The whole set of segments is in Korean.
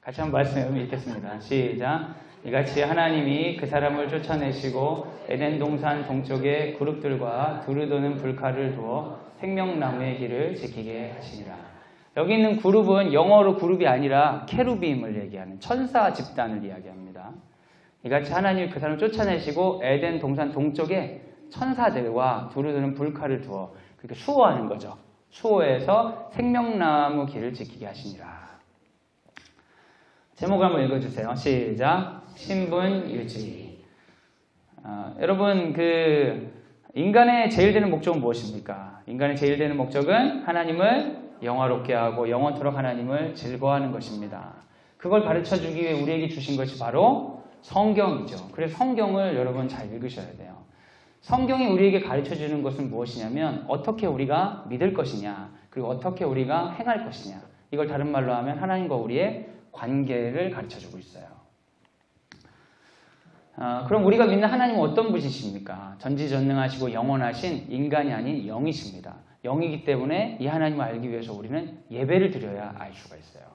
같이 한번 말씀 읽겠습니다. 시작. 이같이 하나님이 그 사람을 쫓아내시고 에덴 동산 동쪽에 그룹들과 두루도는 불칼을 두어 생명나무의 길을 지키게 하시니라. 여기 있는 그룹은 영어로 그룹이 아니라 케루빔을 얘기하는 천사 집단을 이야기합니다. 이같이 하나님이 그 사람을 쫓아내시고 에덴 동산 동쪽에 천사들과 두루도는 불칼을 두어 그렇게 수호하는 거죠. 수호해서 생명나무 길을 지키게 하시니라. 제목을 한번 읽어주세요. 시작. 신분 유지. 여러분, 인간의 제일 되는 목적은 무엇입니까? 인간의 제일 되는 목적은 하나님을 영화롭게 하고 영원토록 하나님을 즐거워하는 것입니다. 그걸 가르쳐 주기 위해 우리에게 주신 것이 바로 성경이죠. 그래서 성경을 여러분 잘 읽으셔야 돼요. 성경이 우리에게 가르쳐 주는 것은 무엇이냐면 어떻게 우리가 믿을 것이냐, 그리고 어떻게 우리가 행할 것이냐. 이걸 다른 말로 하면 하나님과 우리의 관계를 가르쳐 주고 있어요. 그럼 우리가 믿는 하나님은 어떤 분이십니까? 전지전능하시고 영원하신 인간이 아닌 영이십니다. 영이기 때문에 이 하나님을 알기 위해서 우리는 예배를 드려야 알 수가 있어요.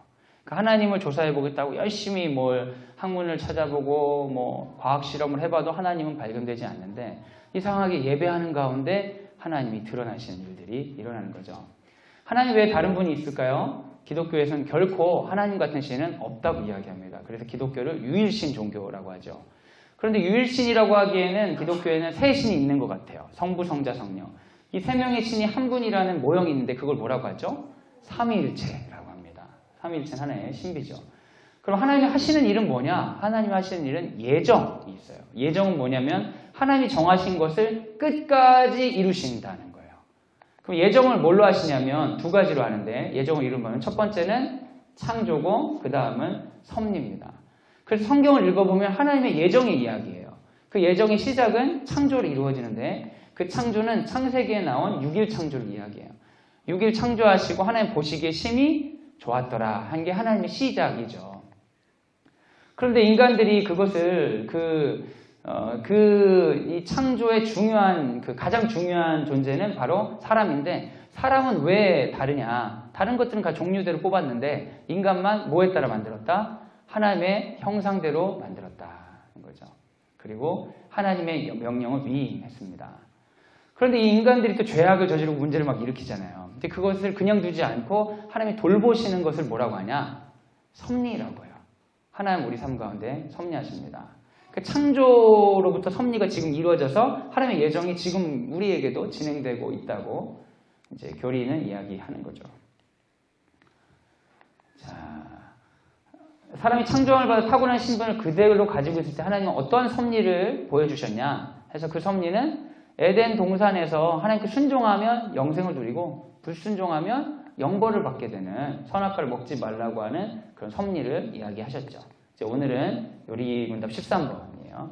하나님을 조사해 보겠다고 열심히 학문을 찾아보고 과학 실험을 해봐도 하나님은 발견되지 않는데 이상하게 예배하는 가운데 하나님이 드러나시는 일들이 일어나는 거죠. 하나님 외에 다른 분이 있을까요? 기독교에서는 결코 하나님 같은 신은 없다고 이야기합니다. 그래서 기독교를 유일신 종교라고 하죠. 그런데 유일신이라고 하기에는 기독교에는 세 신이 있는 것 같아요. 성부, 성자, 성령. 이 세 명의 신이 한 분이라는 모형이 있는데 그걸 뭐라고 하죠? 삼위일체라고 합니다. 삼위일체는 하나의 신비죠. 그럼 하나님이 하시는 일은 뭐냐? 하나님이 하시는 일은 예정이 있어요. 예정은 뭐냐면 하나님이 정하신 것을 끝까지 이루신다는 거예요. 그럼 예정을 뭘로 하시냐면 두 가지로 하는데 예정을 이루면 첫 번째는 창조고 그 다음은 섭리입니다. 그래서 성경을 읽어보면 하나님의 예정의 이야기예요. 그 예정의 시작은 창조로 이루어지는데 그 창조는 창세기에 나온 6일 창조를 이야기해요. 6일 창조하시고 하나님 보시기에 심히 좋았더라 한 게 하나님의 시작이죠. 그런데 인간들이 그것을 이 창조의 가장 중요한 존재는 바로 사람인데 사람은 왜 다르냐? 다른 것들은 다 종류대로 뽑았는데 인간만 뭐에 따라 만들었다? 하나님의 형상대로 만들었다는 거죠. 그리고 하나님의 명령을 위임했습니다. 그런데 이 인간들이 또 죄악을 저지르고 문제를 막 일으키잖아요. 근데 그것을 그냥 두지 않고 하나님이 돌보시는 것을 뭐라고 하냐? 섭리라고 해요. 하나님 우리 삶 가운데 섭리하십니다. 그 창조로부터 섭리가 지금 이루어져서 하나님의 예정이 지금 우리에게도 진행되고 있다고 이제 교리는 이야기하는 거죠. 자. 사람이 창조함을 받아 타고난 신분을 그대로 가지고 있을 때 하나님은 어떠한 섭리를 보여주셨냐 해서 그 섭리는 에덴 동산에서 하나님께 순종하면 영생을 누리고 불순종하면 영벌을 받게 되는 선악과를 먹지 말라고 하는 그런 섭리를 이야기하셨죠. 이제 오늘은 요리문답 13번이에요.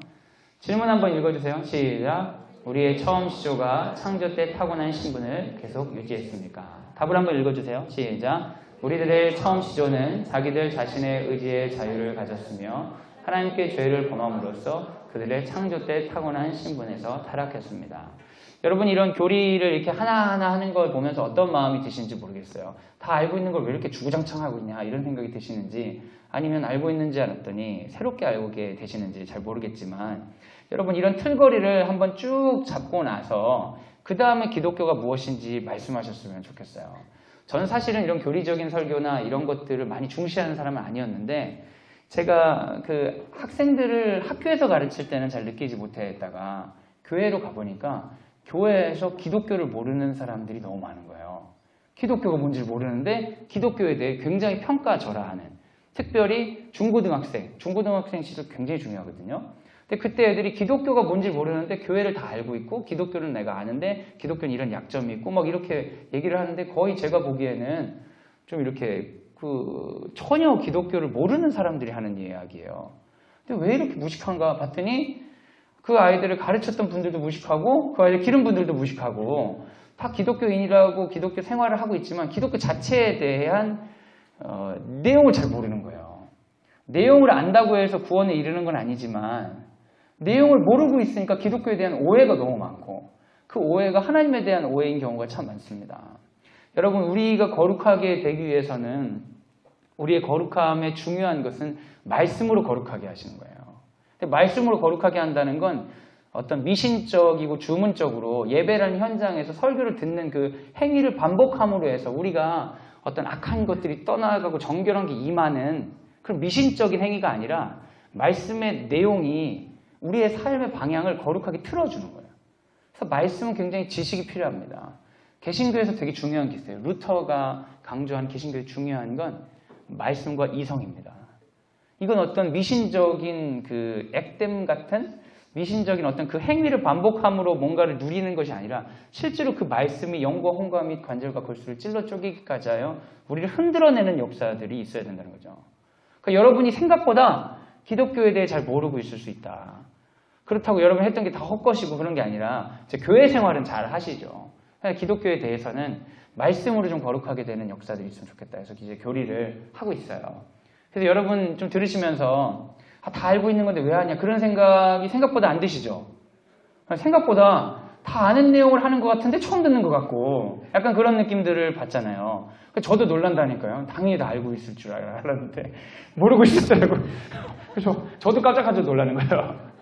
질문 한번 읽어주세요. 시작. 우리의 처음 시조가 창조 때 타고난 신분을 계속 유지했습니까? 답을 한번 읽어주세요. 시작. 우리들의 처음 시조는 자기들 자신의 의지의 자유를 가졌으며 하나님께 죄를 범함으로써 그들의 창조 때 타고난 신분에서 타락했습니다. 여러분 이런 교리를 이렇게 하나하나 하는 걸 보면서 어떤 마음이 드시는지 모르겠어요. 다 알고 있는 걸 왜 이렇게 주구장창하고 있냐 이런 생각이 드시는지 아니면 알고 있는지 알았더니 새롭게 알게 되시는지 잘 모르겠지만 여러분 이런 틀거리를 한번 쭉 잡고 나서 그 다음에 기독교가 무엇인지 말씀하셨으면 좋겠어요. 저는 사실은 이런 교리적인 설교나 이런 것들을 많이 중시하는 사람은 아니었는데 제가 학생들을 학교에서 가르칠 때는 잘 느끼지 못했다가 교회로 가보니까 교회에서 기독교를 모르는 사람들이 너무 많은 거예요. 기독교가 뭔지를 모르는데 기독교에 대해 굉장히 평가절하하는 특별히 중고등학생 시절 굉장히 중요하거든요. 근데 그때 애들이 기독교가 뭔지 모르는데 교회를 다 알고 있고 기독교는 내가 아는데 기독교는 이런 약점이 있고 막 이렇게 얘기를 하는데 거의 제가 보기에는 좀 이렇게 전혀 기독교를 모르는 사람들이 하는 이야기예요. 근데 왜 이렇게 무식한가 봤더니 그 아이들을 가르쳤던 분들도 무식하고 그 아이들 기른 분들도 무식하고 다 기독교인이라고 기독교 생활을 하고 있지만 기독교 자체에 대한 내용을 잘 모르는 거예요. 내용을 안다고 해서 구원에 이르는 건 아니지만 내용을 모르고 있으니까 기독교에 대한 오해가 너무 많고 그 오해가 하나님에 대한 오해인 경우가 참 많습니다. 여러분 우리가 거룩하게 되기 위해서는 우리의 거룩함의 중요한 것은 말씀으로 거룩하게 하시는 거예요. 근데 말씀으로 거룩하게 한다는 건 어떤 미신적이고 주문적으로 예배라는 현장에서 설교를 듣는 그 행위를 반복함으로 해서 우리가 어떤 악한 것들이 떠나가고 정결한 게 임하는 그런 미신적인 행위가 아니라 말씀의 내용이 우리의 삶의 방향을 거룩하게 틀어주는 거예요. 그래서 말씀은 굉장히 지식이 필요합니다. 개신교에서 되게 중요한 게 있어요. 루터가 강조한 개신교의 중요한 건 말씀과 이성입니다. 이건 어떤 미신적인 그 액땜 같은 미신적인 어떤 그 행위를 반복함으로 뭔가를 누리는 것이 아니라 실제로 그 말씀이 영과 혼과 및 관절과 골수를 찔러 쪼개기까지 하여 우리를 흔들어내는 역사들이 있어야 된다는 거죠. 그러니까 여러분이 생각보다 기독교에 대해 잘 모르고 있을 수 있다. 그렇다고 여러분 했던 게 다 헛것이고 그런 게 아니라 이제 교회 생활은 잘 하시죠. 기독교에 대해서는 말씀으로 좀 거룩하게 되는 역사들이 있으면 좋겠다 해서 이제 교리를 하고 있어요. 그래서 여러분 좀 들으시면서 다 알고 있는 건데 왜 하냐 그런 생각이 생각보다 안 드시죠? 생각보다 다 아는 내용을 하는 것 같은데 처음 듣는 것 같고 약간 그런 느낌들을 받잖아요. 저도 놀란다니까요. 당연히 다 알고 있을 줄 알았는데 모르고 있었더라고요. 그래서 저도 깜짝깜짝 놀라는 거예요.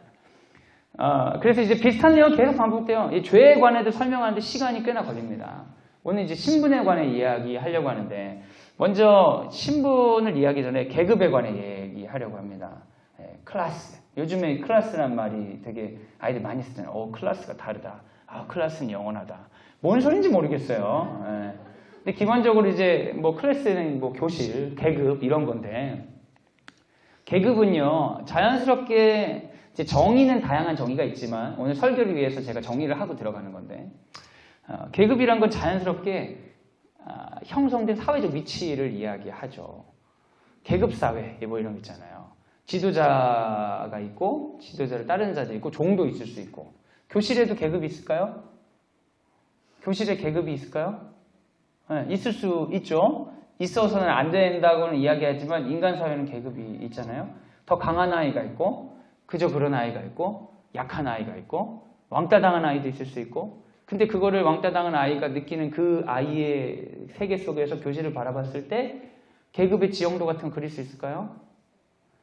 그래서 이제 비슷한 내용 계속 반복돼요. 이 죄에 관해도 설명하는데 시간이 꽤나 걸립니다. 오늘 이제 신분에 관해 이야기하려고 하는데 먼저 신분을 이야기 전에 계급에 관해 얘기하려고 합니다. 클래스. 요즘에 클래스란 말이 되게 아이들 많이 쓰잖아요. 클래스가 다르다. 클래스는 영원하다. 뭔 소린지 모르겠어요. 근데 기본적으로 이제 뭐 클래스는 뭐 교실, 계급 이런 건데 계급은요 자연스럽게 이제 정의는 다양한 정의가 있지만 오늘 설교를 위해서 제가 정의를 하고 들어가는 건데 계급이란 건 자연스럽게 형성된 사회적 위치를 이야기하죠. 계급사회 뭐 이런 거 있잖아요. 지도자가 있고 지도자를 따르는 자들이 있고 종도 있을 수 있고 교실에도 계급이 있을까요? 교실에 계급이 있을까요? 네, 있을 수 있죠. 있어서는 안 된다고는 이야기하지만 인간 사회는 계급이 있잖아요. 더 강한 아이가 있고 그저 그런 아이가 있고 약한 아이가 있고 왕따 당한 아이도 있을 수 있고 근데 그거를 왕따 당한 아이가 느끼는 그 아이의 세계 속에서 교실을 바라봤을 때 계급의 지형도 같은 거 그릴 수 있을까요?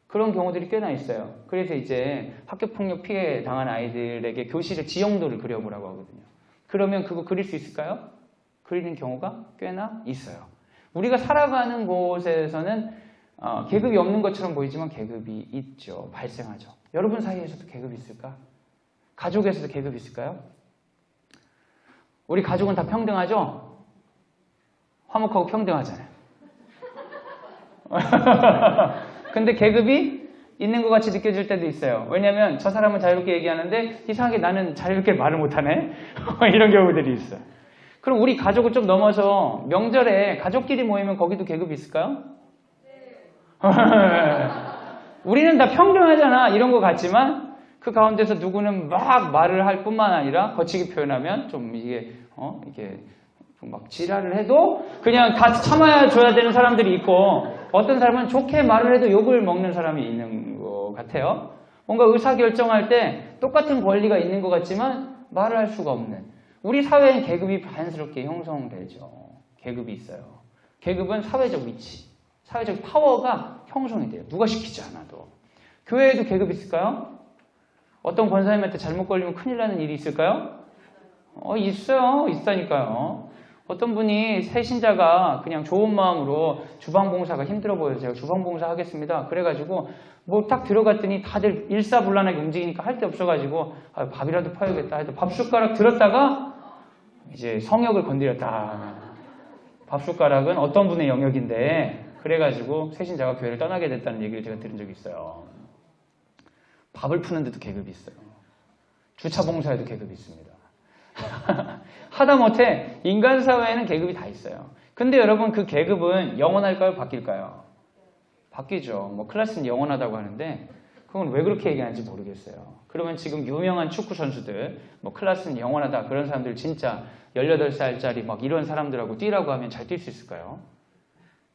그런 경우들이 꽤나 있어요. 그래서 이제 학교폭력 피해 당한 아이들에게 교실의 지형도를 그려보라고 하거든요. 그러면 그거 그릴 수 있을까요? 그리는 경우가 꽤나 있어요. 우리가 살아가는 곳에서는 계급이 없는 것처럼 보이지만 계급이 있죠. 발생하죠. 여러분 사이에서도 계급이 있을까? 가족에서도 계급이 있을까요? 우리 가족은 다 평등하죠? 화목하고 평등하잖아요. 근데 계급이 있는 것 같이 느껴질 때도 있어요. 왜냐하면 저 사람은 자유롭게 얘기하는데 이상하게 나는 자유롭게 말을 못하네. 이런 경우들이 있어요. 그럼 우리 가족을 좀 넘어서 명절에 가족끼리 모이면 거기도 계급이 있을까요? 우리는 다 평등하잖아 이런 것 같지만 그 가운데서 누구는 막 말을 할 뿐만 아니라 거치게 표현하면 좀 이게 막 지랄을 해도 그냥 다 참아야 줘야 되는 사람들이 있고 어떤 사람은 좋게 말을 해도 욕을 먹는 사람이 있는 것 같아요. 뭔가 의사결정할 때 똑같은 권리가 있는 것 같지만 말을 할 수가 없는 우리 사회엔 계급이 자연스럽게 형성되죠. 계급이 있어요. 계급은 사회적 위치, 사회적 파워가 형성이 돼요. 누가 시키지 않아도. 교회에도 계급이 있을까요? 어떤 권사님한테 잘못 걸리면 큰일 나는 일이 있을까요? 있어요. 있다니까요. 어떤 분이 새 신자가 그냥 좋은 마음으로 주방봉사가 힘들어 보여서 제가 주방봉사 하겠습니다. 그래가지고 뭐 딱 들어갔더니 다들 일사불란하게 움직이니까 할 데 없어가지고 밥이라도 퍼야겠다 해도 밥숟가락 들었다가 이제 성역을 건드렸다. 밥숟가락은 어떤 분의 영역인데 그래가지고 새 신자가 교회를 떠나게 됐다는 얘기를 제가 들은 적이 있어요. 밥을 푸는데도 계급이 있어요. 주차 봉사에도 계급이 있습니다. 하다못해 인간 사회에는 계급이 다 있어요. 근데 여러분 그 계급은 영원할까요? 바뀔까요? 바뀌죠. 뭐 클래스는 영원하다고 하는데 그건 왜 그렇게 얘기하는지 모르겠어요. 그러면 지금 유명한 축구 선수들 뭐 클래스는 영원하다 그런 사람들 진짜 18살짜리 막 이런 사람들하고 뛰라고 하면 잘 뛸 수 있을까요?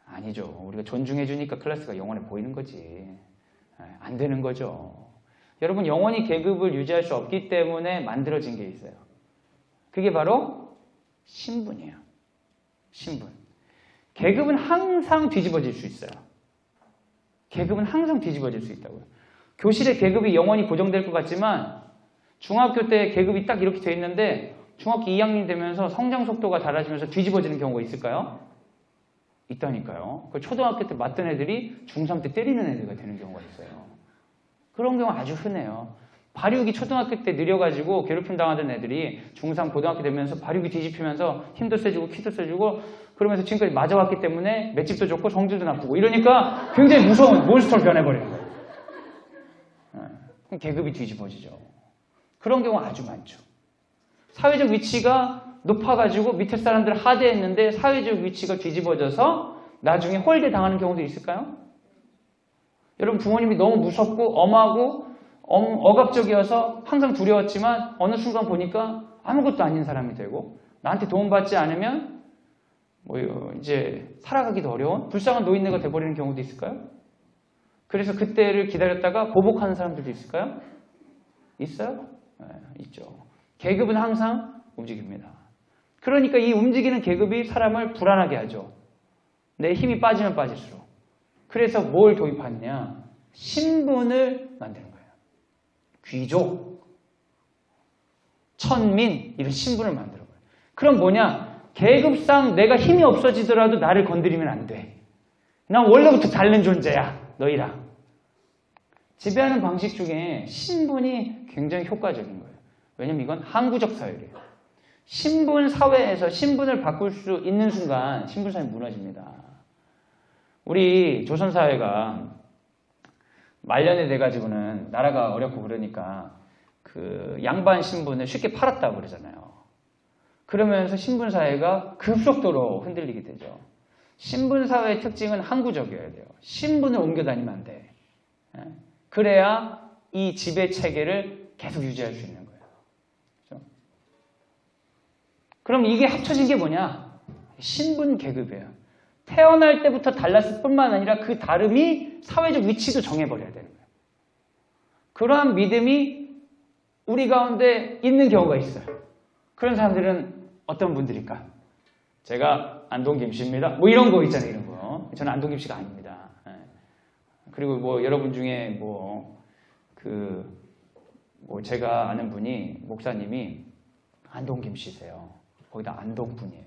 아니죠. 우리가 존중해 주니까 클래스가 영원해 보이는 거지. 안 되는 거죠. 여러분 영원히 계급을 유지할 수 없기 때문에 만들어진 게 있어요. 그게 바로 신분이에요. 신분. 계급은 항상 뒤집어질 수 있어요. 계급은 항상 뒤집어질 수 있다고요. 교실의 계급이 영원히 고정될 것 같지만 중학교 때 계급이 딱 이렇게 돼 있는데 중학교 2학년 되면서 성장 속도가 달라지면서 뒤집어지는 경우가 있을까요? 있다니까요. 초등학교 때 맞던 애들이 중3 때 때리는 애들가 되는 경우가 있어요. 그런 경우 아주 흔해요. 발육이 초등학교 때 느려가지고 괴롭힘 당하던 애들이 중3 고등학교 되면서 발육이 뒤집히면서 힘도 세지고 키도 세지고 그러면서 지금까지 맞아왔기 때문에 맷집도 좋고 성질도 나쁘고 이러니까 굉장히 무서운 몬스터로 변해버리는 거예요. 그럼 계급이 뒤집어지죠. 그런 경우 아주 많죠. 사회적 위치가 높아가지고 밑에 사람들을 하대했는데 사회적 위치가 뒤집어져서 나중에 홀대 당하는 경우도 있을까요? 여러분 부모님이 너무 무섭고 엄하고 억압적이어서 항상 두려웠지만 어느 순간 보니까 아무것도 아닌 사람이 되고 나한테 도움받지 않으면 이제 살아가기도 어려운 불쌍한 노인네가 돼버리는 경우도 있을까요? 그래서 그때를 기다렸다가 보복하는 사람들도 있을까요? 있어요? 네, 있죠. 계급은 항상 움직입니다. 그러니까 이 움직이는 계급이 사람을 불안하게 하죠. 내 힘이 빠지면 빠질수록. 그래서 뭘 도입하느냐? 신분을 만드는 거예요. 귀족, 천민 이런 신분을 만드는 거예요. 그럼 뭐냐? 계급상 내가 힘이 없어지더라도 나를 건드리면 안 돼. 난 원래부터 다른 존재야. 너희랑. 지배하는 방식 중에 신분이 굉장히 효과적인 거예요. 왜냐면 이건 항구적 사회예요. 신분 사회에서 신분을 바꿀 수 있는 순간 신분 사회 무너집니다. 우리 조선 사회가 말년에 돼가지고는 나라가 어렵고 그러니까 그 양반 신분을 쉽게 팔았다고 그러잖아요. 그러면서 신분 사회가 급속도로 흔들리게 되죠. 신분 사회의 특징은 항구적이어야 돼요. 신분을 옮겨 다니면 안 돼. 그래야 이 지배 체계를 계속 유지할 수 있는 거예요. 그렇죠? 그럼 이게 합쳐진 게 뭐냐? 신분 계급이에요. 태어날 때부터 달랐을 뿐만 아니라 그 다름이 사회적 위치도 정해버려야 되는 거예요. 그러한 믿음이 우리 가운데 있는 경우가 있어요. 그런 사람들은 어떤 분들일까? 제가 안동김 씨입니다. 뭐 이런 거 있잖아요. 이런 거. 저는 안동김 씨가 아닙니다. 그리고 뭐 여러분 중에 제가 아는 분이 목사님이 안동김 씨세요. 거기다 안동 분이에요.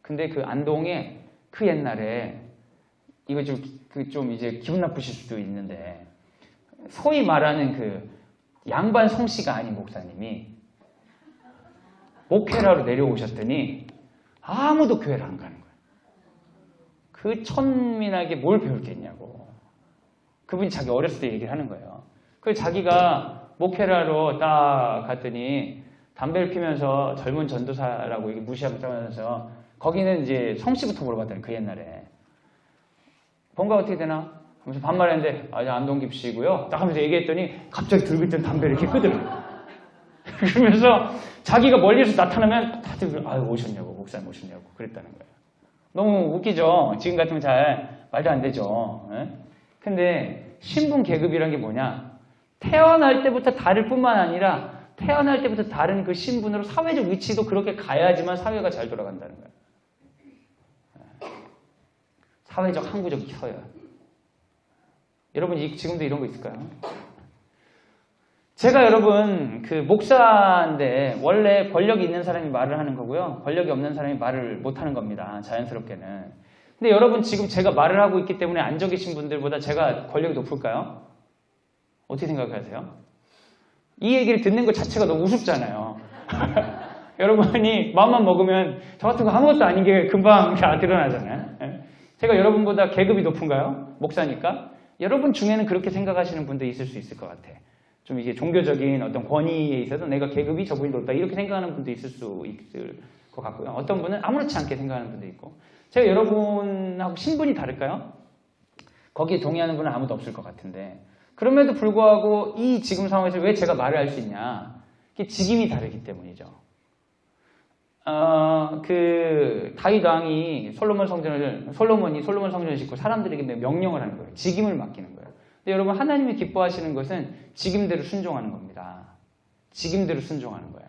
근데 그 안동에 그 옛날에 이거 좀 이제 기분 나쁘실 수도 있는데 소위 말하는 그 양반 성씨가 아닌 목사님이 목회라로 내려오셨더니 아무도 교회를 안 가는 거예요. 그 천민에게 뭘 배울 게 있냐고. 그분이 자기 어렸을 때 얘기를 하는 거예요. 그래서 자기가 목회라로 딱 갔더니 담배를 피면서 젊은 전도사라고 이게 무시하고 따면서 거기는 이제 성씨부터 물어봤더니 그 옛날에 본가 어떻게 되나? 하면서 반말했는데 안동김 씨고요. 딱 하면서 얘기했더니 갑자기 들고 있던 담배를 이렇게 끄더라고요. 그러면서 자기가 멀리서 나타나면 다들 오셨냐고 목사님 오셨냐고 그랬다는 거예요. 너무 웃기죠. 지금 같으면 잘 말도 안 되죠. 근데 신분 계급이란 게 뭐냐? 태어날 때부터 다를 뿐만 아니라 태어날 때부터 다른 그 신분으로 사회적 위치도 그렇게 가야지만 사회가 잘 돌아간다는 거예요. 사회적 항구적 서열. 여러분 지금도 이런 거 있을까요? 제가 여러분 그 목사인데 원래 권력이 있는 사람이 말을 하는 거고요. 권력이 없는 사람이 말을 못하는 겁니다. 자연스럽게는. 근데 여러분 지금 제가 말을 하고 있기 때문에 앉아 계신 분들보다 제가 권력이 높을까요? 어떻게 생각하세요? 이 얘기를 듣는 것 자체가 너무 우습잖아요. 여러분이 마음만 먹으면 저 같은 거 아무것도 아닌 게 금방 다 드러나잖아요. 제가 여러분보다 계급이 높은가요? 목사니까? 여러분 중에는 그렇게 생각하시는 분도 있을 수 있을 것 같아. 좀 이게 종교적인 어떤 권위에 있어서 내가 계급이 저분이 높다 이렇게 생각하는 분도 있을 수 있을 것 같고요. 어떤 분은 아무렇지 않게 생각하는 분도 있고. 제가 여러분하고 신분이 다를까요? 거기에 동의하는 분은 아무도 없을 것 같은데 그럼에도 불구하고 이 지금 상황에서 왜 제가 말을 할 수 있냐? 그게 직임이 다르기 때문이죠. 다윗 왕이 솔로몬 성전을 짓고 사람들에게 명령을 하는 거예요. 직임을 맡기는 거예요. 근데 여러분 하나님이 기뻐하시는 것은 직임대로 순종하는 겁니다. 직임대로 순종하는 거예요.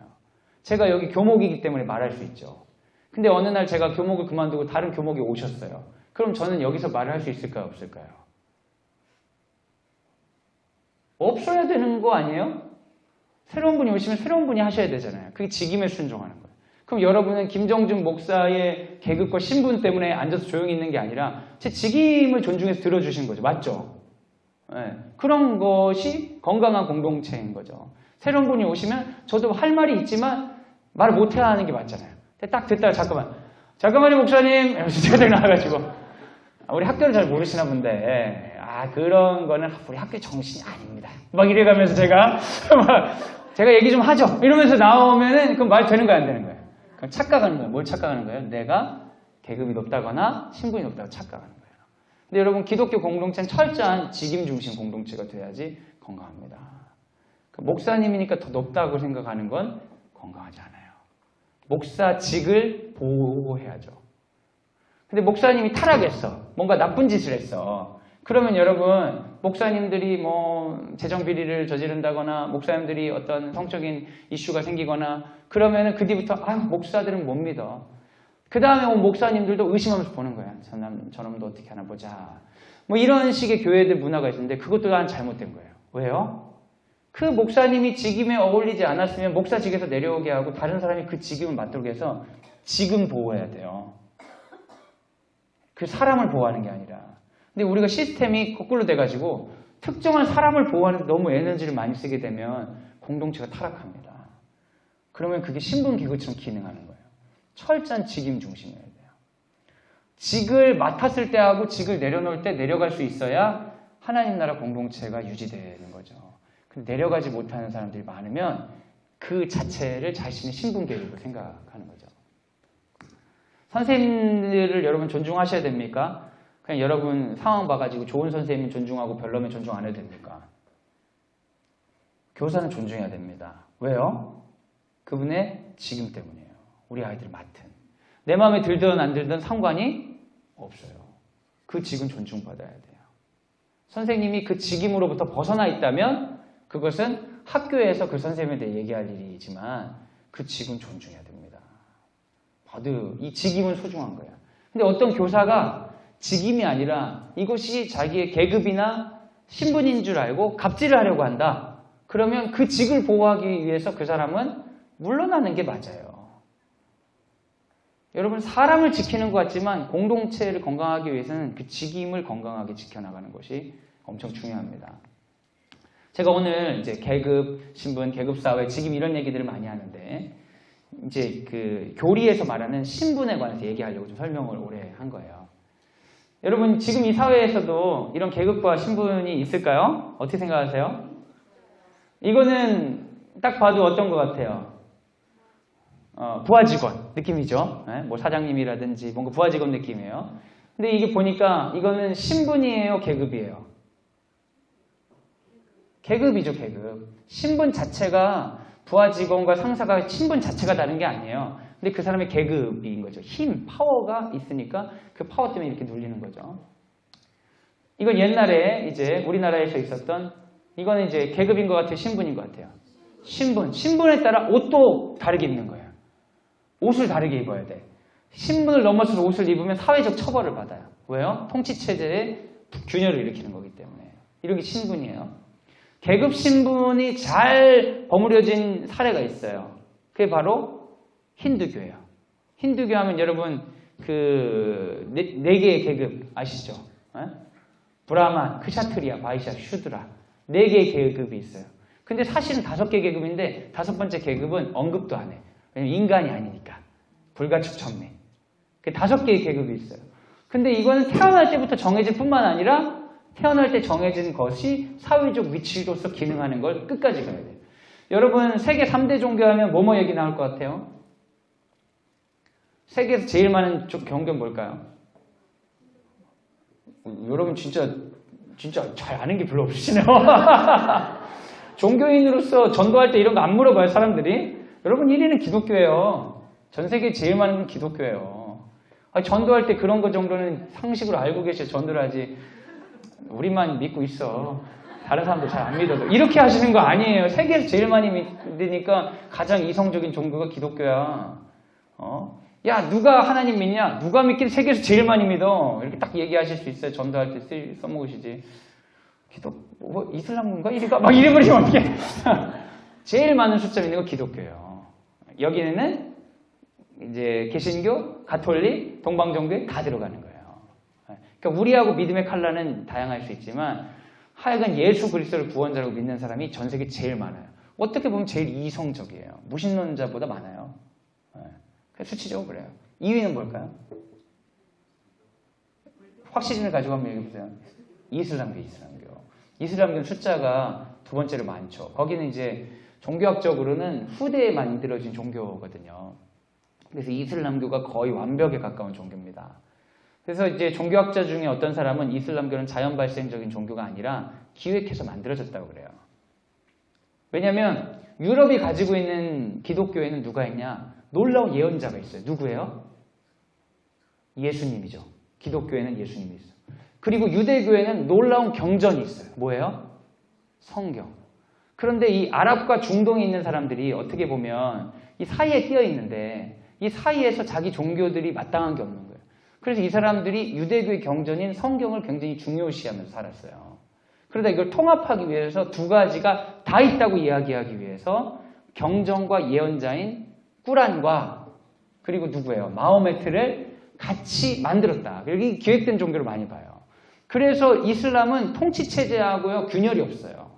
제가 여기 교목이기 때문에 말할 수 있죠. 근데 어느 날 제가 교목을 그만두고 다른 교목이 오셨어요. 그럼 저는 여기서 말을 할 수 있을까요? 없을까요? 없어야 되는 거 아니에요? 새로운 분이 오시면 새로운 분이 하셔야 되잖아요. 그게 직임에 순종하는 거예요. 그럼 여러분은 김정준 목사의 계급과 신분 때문에 앉아서 조용히 있는 게 아니라 제 직임을 존중해서 들어주신 거죠. 맞죠? 네. 그런 것이 건강한 공동체인 거죠. 새로운 분이 오시면 저도 할 말이 있지만 말을 못해야 하는 게 맞잖아요. 근데 딱 듣다가 잠깐만요 목사님 이러면서 제가 나와가지고 우리 학교를 잘 모르시나 본데 그런 거는 우리 학교 정신이 아닙니다. 막 이래가면서 제가 얘기 좀 하죠. 이러면서 나오면은 그럼 말 되는 거야 안 되는 거예요? 그럼 착각하는 거예요. 뭘 착각하는 거예요? 내가 계급이 높다거나 신분이 높다고 착각하는 거예요. 근데 여러분 기독교 공동체는 철저한 직임 중심 공동체가 돼야지 건강합니다. 목사님이니까 더 높다고 생각하는 건 건강하지 않아요. 목사직을 보호해야죠. 근데 목사님이 타락했어. 뭔가 나쁜 짓을 했어. 그러면 여러분 목사님들이 뭐 재정비리를 저지른다거나 목사님들이 어떤 성적인 이슈가 생기거나 그러면은 그 뒤부터 목사들은 못 믿어. 그 다음에 온 목사님들도 의심하면서 보는 거야. 저놈도 어떻게 하나 보자. 뭐 이런 식의 교회들 문화가 있는데 그것도 또한 잘못된 거예요. 왜요? 그 목사님이 직임에 어울리지 않았으면 목사직에서 내려오게 하고 다른 사람이 그 직임을 맡도록 해서 직임 보호해야 돼요. 그 사람을 보호하는 게 아니라. 근데 우리가 시스템이 거꾸로 돼가지고 특정한 사람을 보호하는 데 너무 에너지를 많이 쓰게 되면 공동체가 타락합니다. 그러면 그게 신분기구처럼 기능하는 거예요. 철저한 직임 중심이어야 돼요. 직을 맡았을 때하고 직을 내려놓을 때 내려갈 수 있어야 하나님 나라 공동체가 유지되는 거죠. 근데 내려가지 못하는 사람들이 많으면 그 자체를 자신의 신분계급으로 생각하는 거죠. 선생님들을 여러분 존중하셔야 됩니까? 그냥 여러분 상황 봐가지고 좋은 선생님은 존중하고 별로면 존중 안 해도 됩니까? 교사는 존중해야 됩니다. 왜요? 그분의 직임 때문이에요. 우리 아이들을 맡은. 내 마음에 들든 안 들든 상관이 없어요. 그 직은 존중받아야 돼요. 선생님이 그 직임으로부터 벗어나 있다면 그것은 학교에서 그 선생님에 대해 얘기할 일이지만 그 직은 존중해야 됩니다. 이 직임은 소중한 거야. 근데 어떤 교사가 직임이 아니라 이것이 자기의 계급이나 신분인 줄 알고 갑질을 하려고 한다. 그러면 그 직을 보호하기 위해서 그 사람은 물러나는 게 맞아요. 여러분 사람을 지키는 것 같지만 공동체를 건강하기 위해서는 그 직임을 건강하게 지켜나가는 것이 엄청 중요합니다. 제가 오늘 이제 계급, 신분, 계급사회, 직임 이런 얘기들을 많이 하는데 이제 그 교리에서 말하는 신분에 관해서 얘기하려고 좀 설명을 오래 한 거예요. 여러분 지금 이 사회에서도 이런 계급과 신분이 있을까요? 어떻게 생각하세요? 이거는 딱 봐도 어떤 것 같아요? 부하 직원 느낌이죠. 네? 뭐 사장님이라든지 뭔가 부하 직원 느낌이에요. 근데 이게 보니까 이거는 신분이에요, 계급이에요? 계급이죠, 계급. 신분 자체가 부하 직원과 상사가 신분 자체가 다른 게 아니에요. 근데 그 사람의 계급인 거죠. 힘, 파워가 있으니까 그 파워 때문에 이렇게 눌리는 거죠. 이건 옛날에 이제 우리나라에서 있었던 이거는 이제 계급인 것 같아요, 신분인 것 같아요. 신분에 따라 옷도 다르게 입는 거예요. 옷을 다르게 입어야 돼. 신분을 넘어서서 옷을 입으면 사회적 처벌을 받아요. 왜요? 통치체제에 균열을 일으키는 거기 때문에. 이런 게 신분이에요. 계급 신분이 잘 버무려진 사례가 있어요. 그게 바로 힌두교예요. 힌두교 하면 여러분 그 네 개의 계급 아시죠? 브라만, 크샤트리아, 바이샤, 슈드라 4개의 계급이 있어요. 근데 사실은 5개 계급인데 5번째 계급은 언급도 안 해. 왜냐면 인간이 아니니까. 불가축 천민. 5개의 계급이 있어요. 근데 이거는 태어날 때부터 정해질 뿐만 아니라 태어날 때 정해진 것이 사회적 위치로서 기능하는 걸 끝까지 가야 돼요. 여러분 세계 3대 종교하면 뭐뭐 얘기 나올 것 같아요? 세계에서 제일 많은 종교는 뭘까요? 여러분 진짜 잘 아는 게 별로 없으시네요. 종교인으로서 전도할 때 이런 거 안 물어봐요, 사람들이. 여러분 1위는 기독교예요. 전 세계에 제일 많은 건 기독교예요. 전도할 때 그런 거 정도는 상식으로 알고 계셔야 전도를 하지. 우리만 믿고 있어. 다른 사람도 잘 안 믿어도. 이렇게 하시는 거 아니에요. 세계에서 제일 많이 믿으니까 가장 이성적인 종교가 기독교야. 야, 누가 하나님 믿냐? 누가 믿기를 세계에서 제일 많이 믿어. 이렇게 딱 얘기하실 수 있어요. 전도할 때 써먹으시지. 뭐 이슬람인가? 이리가 막 이래버리면 어떡해. 제일 많은 숫자 믿는 거 기독교예요. 여기는 이제 개신교, 가톨릭, 동방종교에 다 들어가는 거예요. 그러니까 우리하고 믿음의 칼라는 다양할 수 있지만 하여간 예수 그리스도를 구원자라고 믿는 사람이 전 세계 제일 많아요. 어떻게 보면 제일 이성적이에요. 무신론자보다 많아요. 수치적으로 그래요. 2위는 뭘까요? 확신을 가지고 한번 얘기해보세요. 이슬람교. 이슬람교는 숫자가 두 번째로 많죠. 거기는 이제 종교학적으로는 후대에 만들어진 종교거든요. 그래서 이슬람교가 거의 완벽에 가까운 종교입니다. 그래서 이제 종교학자 중에 어떤 사람은 이슬람교는 자연 발생적인 종교가 아니라 기획해서 만들어졌다고 그래요. 왜냐하면 유럽이 가지고 있는 기독교에는 누가 있냐? 놀라운 예언자가 있어요. 누구예요? 예수님이죠. 기독교에는 예수님이 있어요. 그리고 유대교에는 놀라운 경전이 있어요. 뭐예요? 성경. 그런데 이 아랍과 중동에 있는 사람들이 어떻게 보면 이 사이에 끼어 있는데 이 사이에서 자기 종교들이 마땅한 게 없는 거예요. 그래서 이 사람들이 유대교의 경전인 성경을 굉장히 중요시하면서 살았어요. 그러다 이걸 통합하기 위해서 두 가지가 다 있다고 이야기하기 위해서 경전과 예언자인 꾸란과 그리고 누구예요? 마호메트를 같이 만들었다. 여기 기획된 종교를 많이 봐요. 그래서 이슬람은 통치체제하고요 균열이 없어요.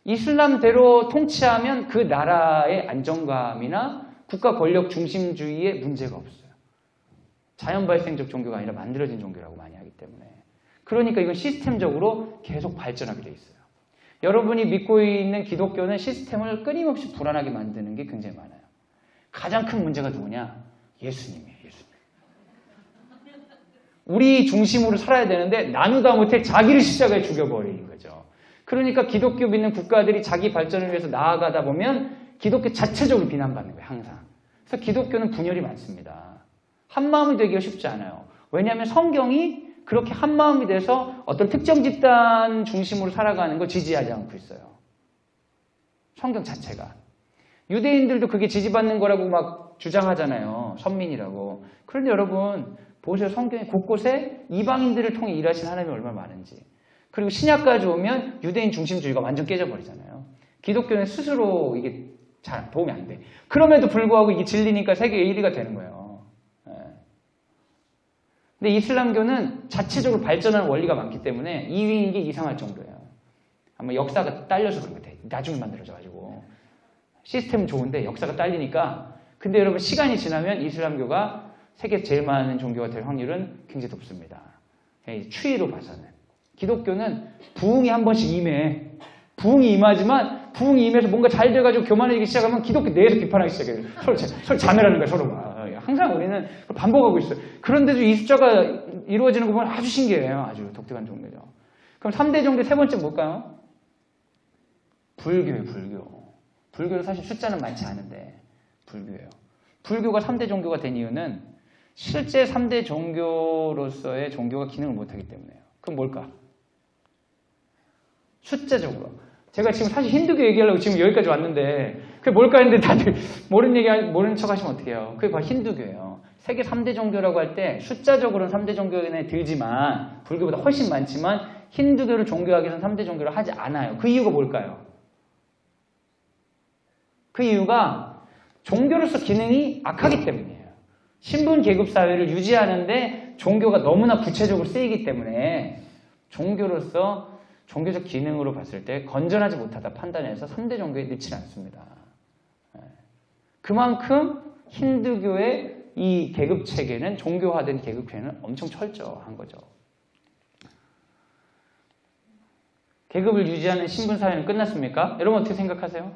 이슬람대로 통치하면 그 나라의 안정감이나 국가 권력 중심주의에 문제가 없어요. 자연 발생적 종교가 아니라 만들어진 종교라고 많이 하기 때문에. 그러니까 이건 시스템적으로 계속 발전하게 돼 있어요. 여러분이 믿고 있는 기독교는 시스템을 끊임없이 불안하게 만드는 게 굉장히 많아요. 가장 큰 문제가 누구냐? 예수님이에요. 예수님. 우리 중심으로 살아야 되는데 나누다 못해 자기를 십자가에 죽여버리는 거죠. 그러니까 기독교 믿는 국가들이 자기 발전을 위해서 나아가다 보면 기독교 자체적으로 비난받는 거예요. 항상. 그래서 기독교는 분열이 많습니다. 한마음이 되기가 쉽지 않아요. 왜냐하면 성경이 그렇게 한마음이 돼서 어떤 특정 집단 중심으로 살아가는 걸 지지하지 않고 있어요. 성경 자체가. 유대인들도 그게 지지받는 거라고 막 주장하잖아요. 선민이라고. 그런데 여러분 보세요. 성경에 곳곳에 이방인들을 통해 일하신 하나님이 얼마나 많은지. 그리고 신약까지 오면 유대인 중심주의가 완전 깨져버리잖아요. 기독교는 스스로 이게 잘 도움이 안 돼. 그럼에도 불구하고 이게 진리니까 세계 1위가 되는 거예요. 근데 이슬람교는 자체적으로 발전하는 원리가 많기 때문에 2위인 게 이상할 정도예요. 아마 역사가 딸려서 그런 것 같아요. 나중에 만들어져가지고. 시스템은 좋은데 역사가 딸리니까. 근데 여러분 시간이 지나면 이슬람교가 세계 제일 많은 종교가 될 확률은 굉장히 높습니다. 추이로 봐서는. 기독교는 부흥이 한 번씩 임해. 부흥이 임하지만 부흥이 임해서 뭔가 잘 돼가지고 교만해지기 시작하면 기독교 내에서 비판하기 시작해요. 서로 자멸하는 거야, 서로가. 항상 우리는 반복하고 있어요. 그런데도 이 숫자가 이루어지는 거 보면 아주 신기해요. 아주 독특한 종교죠. 그럼 3대 종교 세 번째 뭘까요? 불교예요, 불교. 불교는 사실 숫자는 많지 않은데 불교예요. 불교가 3대 종교가 된 이유는 실제 3대 종교로서의 종교가 기능을 못하기 때문에요. 그럼 뭘까? 숫자적으로. 제가 지금 사실 힌두교 얘기하려고 지금 여기까지 왔는데 그게 뭘까 했는데 다들 모르는 척 하시면 어떡해요. 그게 바로 힌두교예요. 세계 3대 종교라고 할 때 숫자적으로는 3대 종교에 들지만 불교보다 훨씬 많지만 힌두교를 종교하기 위해서는 3대 종교를 하지 않아요. 그 이유가 뭘까요? 그 이유가 종교로서 기능이 악하기 때문이에요. 신분 계급 사회를 유지하는데 종교가 너무나 구체적으로 쓰이기 때문에 종교로서 종교적 기능으로 봤을 때 건전하지 못하다 판단해서 3대 종교에 넣지 않습니다. 그만큼 힌두교의 이 계급 체계는 종교화된 계급 체계는 엄청 철저한 거죠. 계급을 유지하는 신분 사회는 끝났습니까? 여러분 어떻게 생각하세요?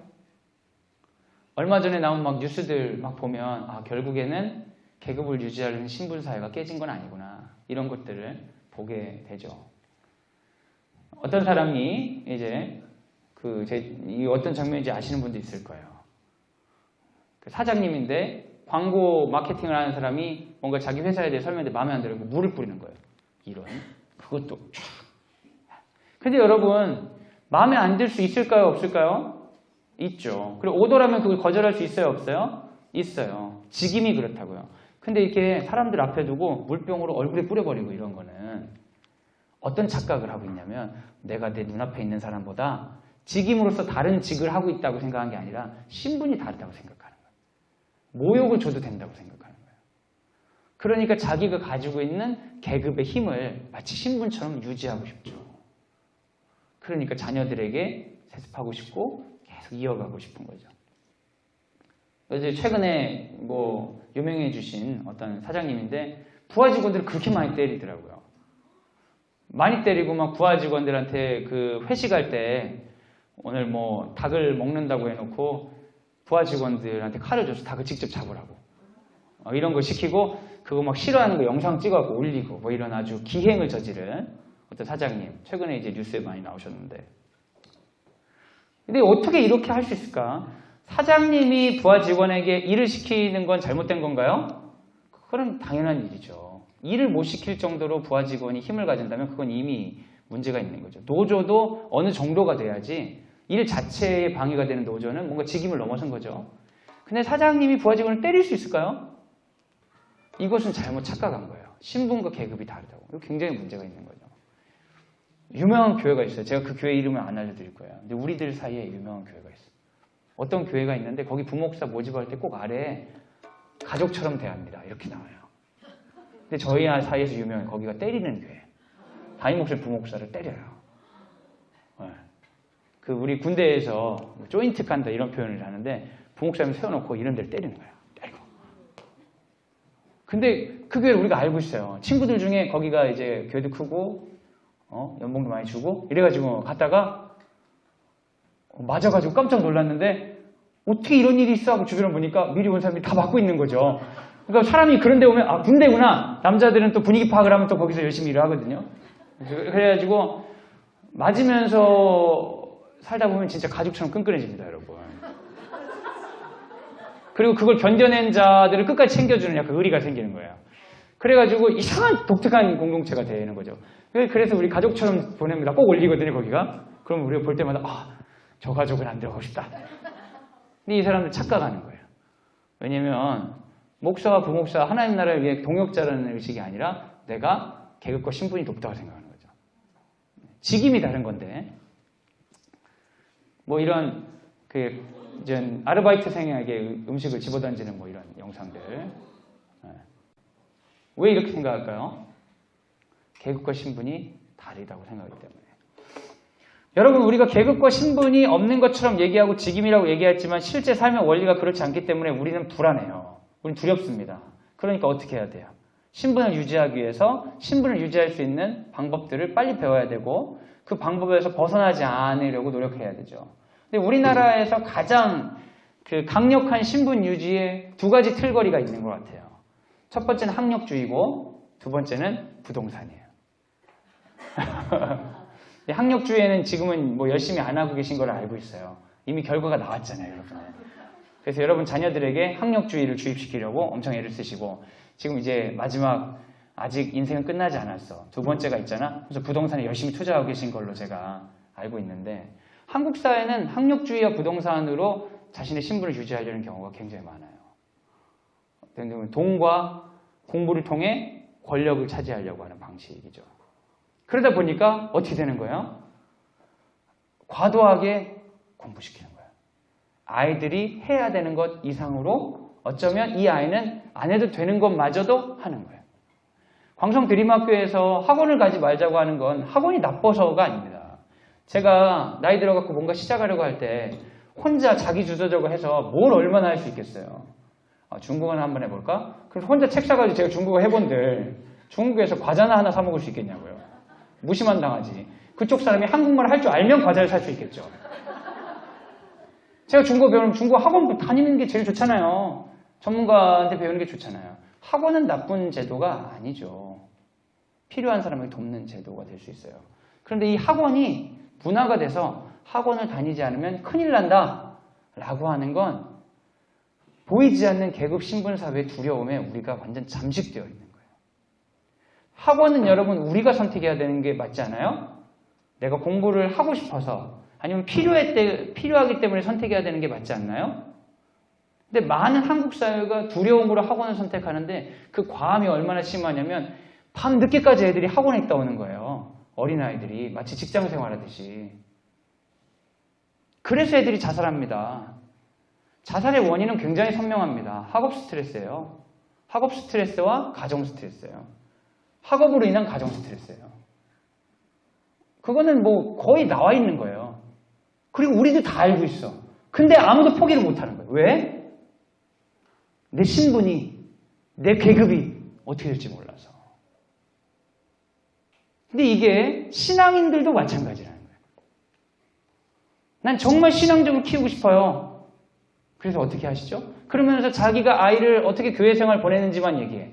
얼마 전에 나온 막 뉴스들 막 보면 결국에는 계급을 유지하는 신분 사회가 깨진 건 아니구나 이런 것들을 보게 되죠. 어떤 사람이 이제 이 어떤 장면인지 아시는 분도 있을 거예요. 그 사장님인데 광고 마케팅을 하는 사람이 뭔가 자기 회사에 대해 설명했는데 마음에 안 들고 물을 뿌리는 거예요. 이런 그것도 쫙. 근데 여러분 마음에 안 들 수 있을까요? 없을까요? 있죠. 그리고 오더라면 그걸 거절할 수 있어요? 없어요? 있어요. 직임이 그렇다고요. 근데 이렇게 사람들 앞에 두고 물병으로 얼굴에 뿌려버리고 이런 거는 어떤 착각을 하고 있냐면 내가 내 눈앞에 있는 사람보다 직임으로서 다른 직을 하고 있다고 생각한 게 아니라 신분이 다르다고 생각하는 거예요. 모욕을 줘도 된다고 생각하는 거예요. 그러니까 자기가 가지고 있는 계급의 힘을 마치 신분처럼 유지하고 싶죠. 그러니까 자녀들에게 세습하고 싶고 계속 이어가고 싶은 거죠. 이제 최근에 뭐 유명해주신 어떤 사장님인데 부하 직원들을 그렇게 많이 때리더라고요. 많이 때리고 막 부하 직원들한테 그 회식할 때 오늘 뭐 닭을 먹는다고 해놓고 부하 직원들한테 칼을 줘서 닭을 직접 잡으라고 이런 거 시키고 그거 막 싫어하는 거 영상 찍어갖고 올리고 뭐 이런 아주 기행을 저지른 어떤 사장님 최근에 이제 뉴스에 많이 나오셨는데 근데 어떻게 이렇게 할 수 있을까? 사장님이 부하 직원에게 일을 시키는 건 잘못된 건가요? 그건 당연한 일이죠. 일을 못 시킬 정도로 부하 직원이 힘을 가진다면 그건 이미 문제가 있는 거죠. 노조도 어느 정도가 돼야지 일 자체에 방해가 되는 노조는 뭔가 직임을 넘어선 거죠. 근데 사장님이 부하 직원을 때릴 수 있을까요? 이것은 잘못 착각한 거예요. 신분과 계급이 다르다고. 이거 굉장히 문제가 있는 거죠. 유명한 교회가 있어요. 제가 그 교회 이름을 안 알려드릴 거예요. 근데 우리들 사이에 유명한 교회가 있어요. 어떤 교회가 있는데 거기 부목사 모집할 때 꼭 아래에 가족처럼 대합니다. 이렇게 나와요. 근데 저희 사이에서 유명한 거기가 때리는 교회. 담임 목사님 부목사를 때려요. 네. 그 우리 군대에서 조인트 간다 이런 표현을 하는데 부목사님 세워놓고 이런 데를 때리는 거예요. 때리고. 근데 그 교회를 우리가 알고 있어요. 친구들 중에 거기가 이제 교회도 크고 연봉도 많이 주고 이래가지고 갔다가 맞아가지고 깜짝 놀랐는데 어떻게 이런 일이 있어 하고 주변을 보니까 미리 온 사람들이 다 맞고 있는 거죠. 그러니까 사람이 그런 데 오면 아 군대구나. 남자들은 또 분위기 파악을 하면 또 거기서 열심히 일을 하거든요. 그래가지고 맞으면서 살다 보면 진짜 가족처럼 끈끈해집니다, 여러분. 그리고 그걸 견뎌낸 자들을 끝까지 챙겨주는 약간 의리가 생기는 거예요. 그래가지고 이상한 독특한 공동체가 되는 거죠. 그래서 우리 가족처럼 보냅니다. 꼭 올리거든요, 거기가. 그럼 우리가 볼 때마다 저 가족은 안 들어가고 싶다. 근데 이 사람들 착각하는 거예요. 왜냐면 목사와 부목사 하나님 나라를 위해 동역자라는 의식이 아니라 내가 계급과 신분이 높다고 생각하는 거죠. 직임이 다른 건데 뭐 이런 이제 아르바이트생에게 음식을 집어던지는 뭐 이런 영상들 왜 이렇게 생각할까요? 계급과 신분이 다르다고 생각하기 때문에. 여러분 우리가 계급과 신분이 없는 것처럼 얘기하고 직임이라고 얘기했지만 실제 삶의 원리가 그렇지 않기 때문에 우리는 불안해요. 우리는 두렵습니다. 그러니까 어떻게 해야 돼요? 신분을 유지하기 위해서 신분을 유지할 수 있는 방법들을 빨리 배워야 되고 그 방법에서 벗어나지 않으려고 노력해야 되죠. 근데 우리나라에서 가장 강력한 신분 유지에 두 가지 틀거리가 있는 것 같아요. 첫 번째는 학력주의고 두 번째는 부동산이에요. 학력주의에는 지금은 뭐 열심히 안 하고 계신 걸 알고 있어요. 이미 결과가 나왔잖아요, 여러분. 그래서 여러분 자녀들에게 학력주의를 주입시키려고 엄청 애를 쓰시고 지금 이제 마지막 아직 인생은 끝나지 않았어. 두 번째가 있잖아. 그래서 부동산에 열심히 투자하고 계신 걸로 제가 알고 있는데 한국 사회는 학력주의와 부동산으로 자신의 신분을 유지하려는 경우가 굉장히 많아요. 돈과 공부를 통해 권력을 차지하려고 하는 방식이죠. 그러다 보니까 어떻게 되는 거예요? 과도하게 공부시키는 거예요. 아이들이 해야 되는 것 이상으로 어쩌면 이 아이는 안 해도 되는 것마저도 하는 거예요. 광성 드림학교에서 학원을 가지 말자고 하는 건 학원이 나빠서가 아닙니다. 제가 나이 들어갖고 뭔가 시작하려고 할 때 혼자 자기 주도적으로 해서 뭘 얼마나 할 수 있겠어요. 중국어나 한번 해볼까? 그럼 혼자 책 사가지고 제가 중국어 해본들 중국에서 과자나 하나 사 먹을 수 있겠냐고요. 무시만 당하지. 그쪽 사람이 한국말을 할 줄 알면 과자를 살 수 있겠죠. 제가 중국어 배우면 중국어 학원 다니는 게 제일 좋잖아요. 전문가한테 배우는 게 좋잖아요. 학원은 나쁜 제도가 아니죠. 필요한 사람을 돕는 제도가 될 수 있어요. 그런데 이 학원이 문화가 돼서 학원을 다니지 않으면 큰일 난다 라고 하는 건 보이지 않는 계급 신분 사회의 두려움에 우리가 완전 잠식되어 있는 거예요. 학원은 여러분 우리가 선택해야 되는 게 맞지 않아요? 내가 공부를 하고 싶어서 아니면 필요하기 때문에 선택해야 되는 게 맞지 않나요? 근데 많은 한국 사회가 두려움으로 학원을 선택하는데 그 과함이 얼마나 심하냐면 밤 늦게까지 애들이 학원에 있다 오는 거예요. 어린아이들이 마치 직장 생활하듯이. 그래서 애들이 자살합니다. 자살의 원인은 굉장히 선명합니다. 학업 스트레스예요. 학업 스트레스와 가정 스트레스예요. 학업으로 인한 가정 스트레스예요. 그거는 뭐 거의 나와 있는 거예요. 그리고 우리도 다 알고 있어. 근데 아무도 포기를 못하는 거예요. 왜? 내 신분이, 내 계급이 어떻게 될지 몰라서. 근데 이게 신앙인들도 마찬가지라는 거예요. 난 정말 신앙적으로 키우고 싶어요. 그래서 어떻게 하시죠? 그러면서 자기가 아이를 어떻게 교회 생활 보내는지만 얘기해.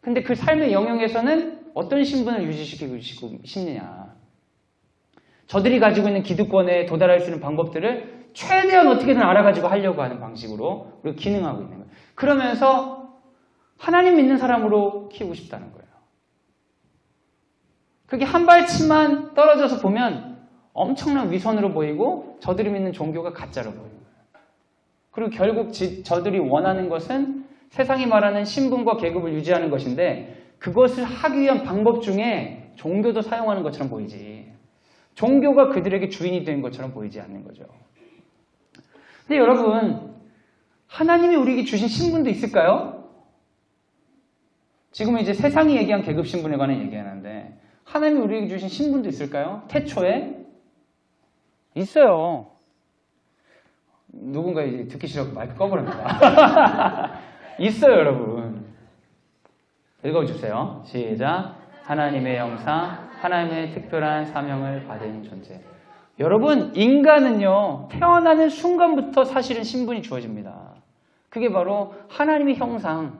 근데 그 삶의 영역에서는 어떤 신분을 유지시키고 싶느냐. 저들이 가지고 있는 기득권에 도달할 수 있는 방법들을 최대한 어떻게든 알아가지고 하려고 하는 방식으로 우리가 기능하고 있는 거예요. 그러면서 하나님 믿는 사람으로 키우고 싶다는 거예요. 그게 한 발치만 떨어져서 보면 엄청난 위선으로 보이고 저들이 믿는 종교가 가짜로 보이는 거예요. 그리고 결국 저들이 원하는 것은 세상이 말하는 신분과 계급을 유지하는 것인데 그것을 하기 위한 방법 중에 종교도 사용하는 것처럼 보이지. 종교가 그들에게 주인이 되는 것처럼 보이지 않는 거죠. 근데 여러분, 하나님이 우리에게 주신 신분도 있을까요? 지금은 이제 세상이 얘기한 계급 신분에 관해 얘기하는데 하나님이 우리에게 주신 신분도 있을까요? 태초에? 있어요. 누군가 이제 듣기 싫어서 마이크 꺼버립니다. 있어요, 여러분. 읽어주세요. 시작. 하나님의 형상, 하나님의 특별한 사명을 받은 존재. 여러분, 인간은요, 태어나는 순간부터 사실은 신분이 주어집니다. 그게 바로 하나님의 형상,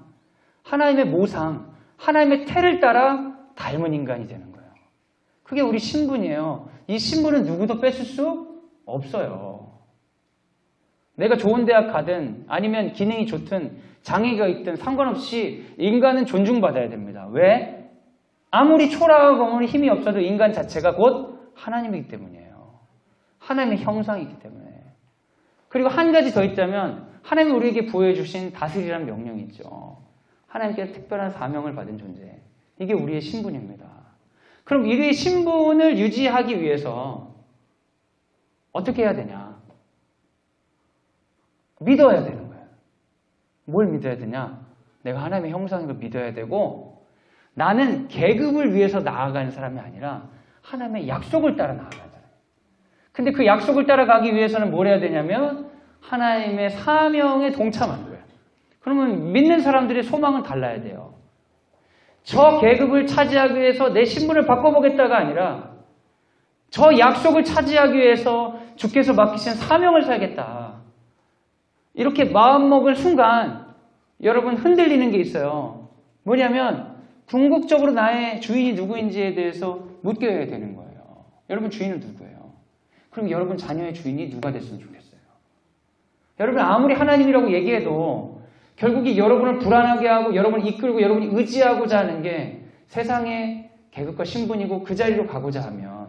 하나님의 모상, 하나님의 태를 따라 닮은 인간이 되는 거예요. 그게 우리 신분이에요. 이 신분은 누구도 뺏을 수 없어요. 내가 좋은 대학 가든 아니면 기능이 좋든 장애가 있든 상관없이 인간은 존중받아야 됩니다. 왜? 아무리 초라하고 아무리 힘이 없어도 인간 자체가 곧 하나님이기 때문이에요. 하나님의 형상이기 때문에. 그리고 한 가지 더 있다면 하나님이 우리에게 부여해 주신 다스리라는 명령이 있죠. 하나님께 특별한 사명을 받은 존재. 이게 우리의 신분입니다. 그럼 우리의 신분을 유지하기 위해서 어떻게 해야 되냐? 믿어야 되는 거예요. 뭘 믿어야 되냐? 내가 하나님의 형상을 믿어야 되고 나는 계급을 위해서 나아가는 사람이 아니라 하나님의 약속을 따라 나아가는 사람이에요. 근데 그 약속을 따라가기 위해서는 뭘 해야 되냐면 하나님의 사명에 동참하는 거예요. 그러면 믿는 사람들의 소망은 달라야 돼요. 저 계급을 차지하기 위해서 내 신분을 바꿔보겠다가 아니라 저 약속을 차지하기 위해서 주께서 맡기신 사명을 살겠다. 이렇게 마음먹을 순간 여러분 흔들리는 게 있어요. 뭐냐면 궁극적으로 나의 주인이 누구인지에 대해서 묻게 되는 거예요. 여러분 주인은 누구예요? 그럼 여러분 자녀의 주인이 누가 됐으면 좋겠어요? 여러분 아무리 하나님이라고 얘기해도 결국이 여러분을 불안하게 하고 여러분을 이끌고 여러분이 의지하고자 하는 게 세상의 계급과 신분이고 그 자리로 가고자 하면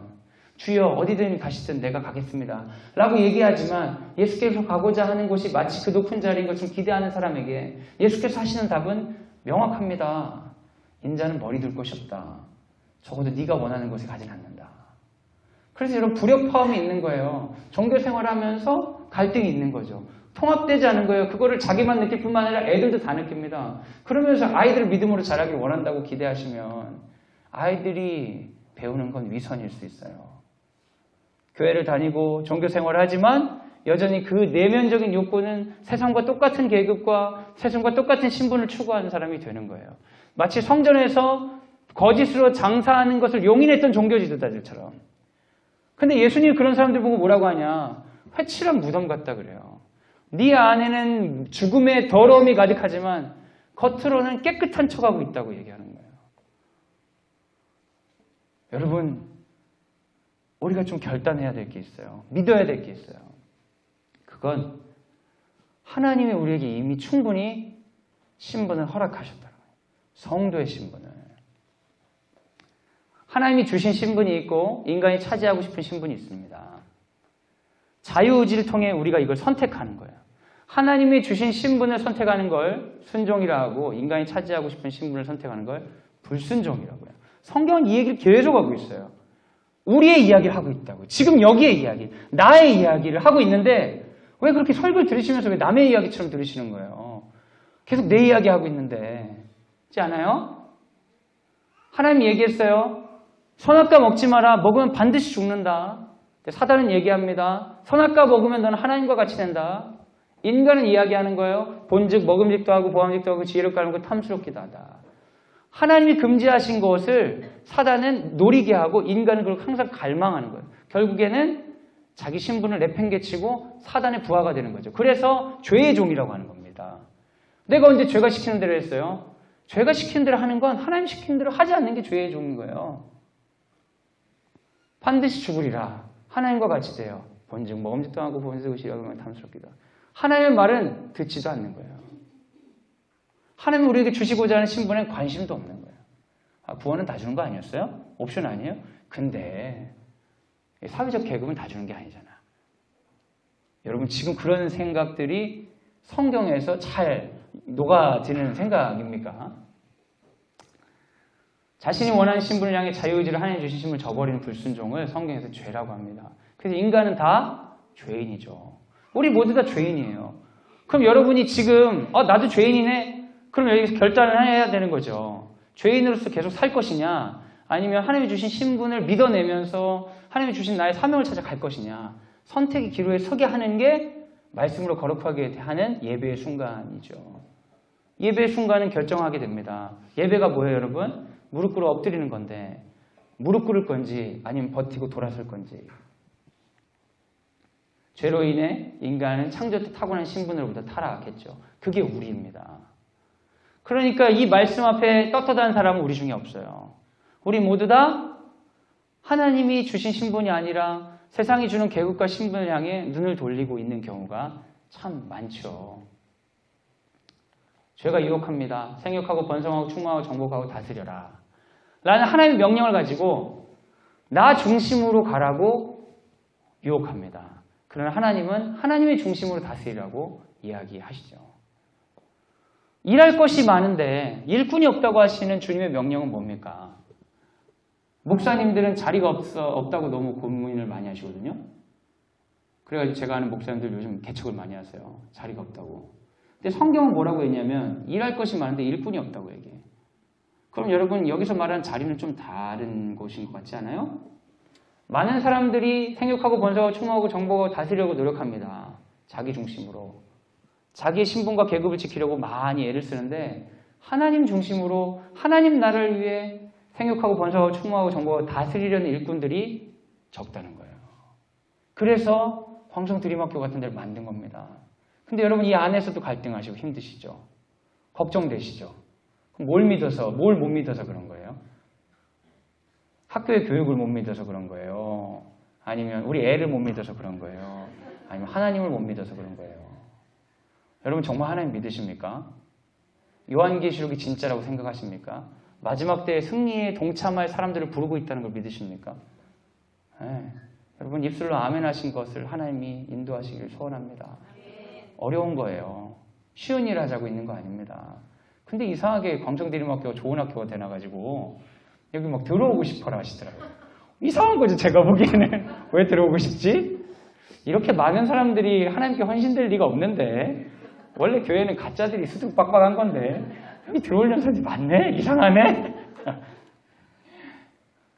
주여 어디든 가시든 내가 가겠습니다 라고 얘기하지만 예수께서 가고자 하는 곳이 마치 그 높은 자리인 것처럼 기대하는 사람에게 예수께서 하시는 답은 명확합니다. 인자는 머리 둘 곳이 없다. 적어도 네가 원하는 곳에 가진 않는다. 그래서 여러분 불협화음이 있는 거예요. 종교 생활하면서 갈등이 있는 거죠. 통합되지 않은 거예요. 그거를 자기만 느낄 뿐만 아니라 애들도 다 느낍니다. 그러면서 아이들 믿음으로 자라길 원한다고 기대하시면 아이들이 배우는 건 위선일 수 있어요. 교회를 다니고 종교 생활을 하지만 여전히 그 내면적인 욕구는 세상과 똑같은 계급과 세상과 똑같은 신분을 추구하는 사람이 되는 거예요. 마치 성전에서 거짓으로 장사하는 것을 용인했던 종교 지도자들처럼. 근데 예수님이 그런 사람들 보고 뭐라고 하냐? 회칠한 무덤 같다 그래요. 네 안에는 죽음의 더러움이 가득하지만 겉으로는 깨끗한 척하고 있다고 얘기하는 거예요. 여러분, 우리가 좀 결단해야 될 게 있어요. 믿어야 될 게 있어요. 그건 하나님이 우리에게 이미 충분히 신분을 허락하셨다는 거예요. 성도의 신분을. 하나님이 주신 신분이 있고 인간이 차지하고 싶은 신분이 있습니다. 자유의지를 통해 우리가 이걸 선택하는 거예요. 하나님이 주신 신분을 선택하는 걸 순종이라 하고 인간이 차지하고 싶은 신분을 선택하는 걸 불순종이라고요. 성경은 이 얘기를 계속 하고 있어요. 우리의 이야기를 하고 있다고. 지금 여기의 이야기, 나의 이야기를 하고 있는데 왜 그렇게 설교를 들으시면서 왜 남의 이야기처럼 들으시는 거예요? 계속 내 이야기 하고 있는데. 그렇지 않아요? 하나님이 얘기했어요. 선악과 먹지 마라. 먹으면 반드시 죽는다. 사단은 얘기합니다. 선악과 먹으면 너는 하나님과 같이 된다. 인간은 이야기하는 거예요. 본즉 먹음직도 하고 보암직도 하고 지혜롭게 하고 탐스럽기도 하다. 하나님이 금지하신 것을 사단은 노리게 하고 인간은 그걸 항상 갈망하는 거예요. 결국에는 자기 신분을 내팽개치고 사단의 부하가 되는 거죠. 그래서 죄의 종이라고 하는 겁니다. 내가 언제 죄가 시키는 대로 했어요? 죄가 시키는 대로 하는 건 하나님 시키는 대로 하지 않는 게 죄의 종인 거예요. 반드시 죽으리라. 하나님과 같이 돼요. 본즉 먹음직도 하고 보암직도 지혜롭게 탐스럽기도 하다. 하나님의 말은 듣지도 않는 거예요. 하나님은 우리에게 주시고자 하는 신분에 관심도 없는 거예요. 구원은 다 주는 거 아니었어요? 옵션 아니에요? 근데 사회적 계급은 다 주는 게 아니잖아. 여러분 지금 그런 생각들이 성경에서 잘 녹아드는 생각입니까? 자신이 원하는 신분을 향해 자유의지를 하나님 주신 신분을 저버리는 불순종을 성경에서 죄라고 합니다. 그래서 인간은 다 죄인이죠. 우리 모두 다 죄인이에요. 그럼 여러분이 지금 나도 죄인이네? 그럼 여기서 결단을 해야 되는 거죠. 죄인으로서 계속 살 것이냐 아니면 하나님이 주신 신분을 믿어내면서 하나님이 주신 나의 사명을 찾아갈 것이냐. 선택의 기로에 서게 하는 게 말씀으로 거룩하게 하는 예배의 순간이죠. 예배의 순간은 결정하게 됩니다. 예배가 뭐예요 여러분? 무릎 꿇어 엎드리는 건데 무릎 꿇을 건지 아니면 버티고 돌아설 건지. 죄로 인해 인간은 창조 때 타고난 신분으로부터 타락했죠. 그게 우리입니다. 그러니까 이 말씀 앞에 떳떳한 사람은 우리 중에 없어요. 우리 모두 다 하나님이 주신 신분이 아니라 세상이 주는 계급과 신분을 향해 눈을 돌리고 있는 경우가 참 많죠. 죄가 유혹합니다. 생육하고 번성하고 충만하고 정복하고 다스려라. 라는 하나님의 명령을 가지고 나 중심으로 가라고 유혹합니다. 그러나 하나님은 하나님의 중심으로 다스리라고 이야기하시죠. 일할 것이 많은데 일꾼이 없다고 하시는 주님의 명령은 뭡니까? 목사님들은 자리가 없다고 너무 고민을 많이 하시거든요. 그래가지고 제가 아는 목사님들 요즘 개척을 많이 하세요. 자리가 없다고. 근데 성경은 뭐라고 했냐면 일할 것이 많은데 일꾼이 없다고 얘기해. 그럼 여러분 여기서 말하는 자리는 좀 다른 곳인 것 같지 않아요? 많은 사람들이 생육하고 번성하고 충만하고 정복하고 다스리려고 노력합니다. 자기 중심으로. 자기의 신분과 계급을 지키려고 많이 애를 쓰는데 하나님 중심으로 하나님 나라를 위해 생육하고 번성하고 충만하고 정복하고 다스리려는 일꾼들이 적다는 거예요. 그래서 황성드림학교 같은 데를 만든 겁니다. 근데 여러분 이 안에서도 갈등하시고 힘드시죠? 걱정되시죠? 뭘 믿어서, 뭘 못 믿어서 그런 거예요? 학교의 교육을 못 믿어서 그런 거예요? 아니면 우리 애를 못 믿어서 그런 거예요? 아니면 하나님을 못 믿어서 그런 거예요? 여러분 정말 하나님 믿으십니까? 요한계시록이 진짜라고 생각하십니까? 마지막 때의 승리에 동참할 사람들을 부르고 있다는 걸 믿으십니까? 네. 여러분 입술로 아멘 하신 것을 하나님이 인도하시기를 소원합니다. 어려운 거예요. 쉬운 일 하자고 있는 거 아닙니다. 근데 이상하게 광성대림학교가 좋은 학교가 되나가지고 여기 막 들어오고 싶어라 하시더라고요. 이상한 거죠. 제가 보기에는. 왜 들어오고 싶지? 이렇게 많은 사람들이 하나님께 헌신될 리가 없는데 원래 교회는 가짜들이 수두룩박박한 건데 여기 들어올 녀석이 많네? 이상하네?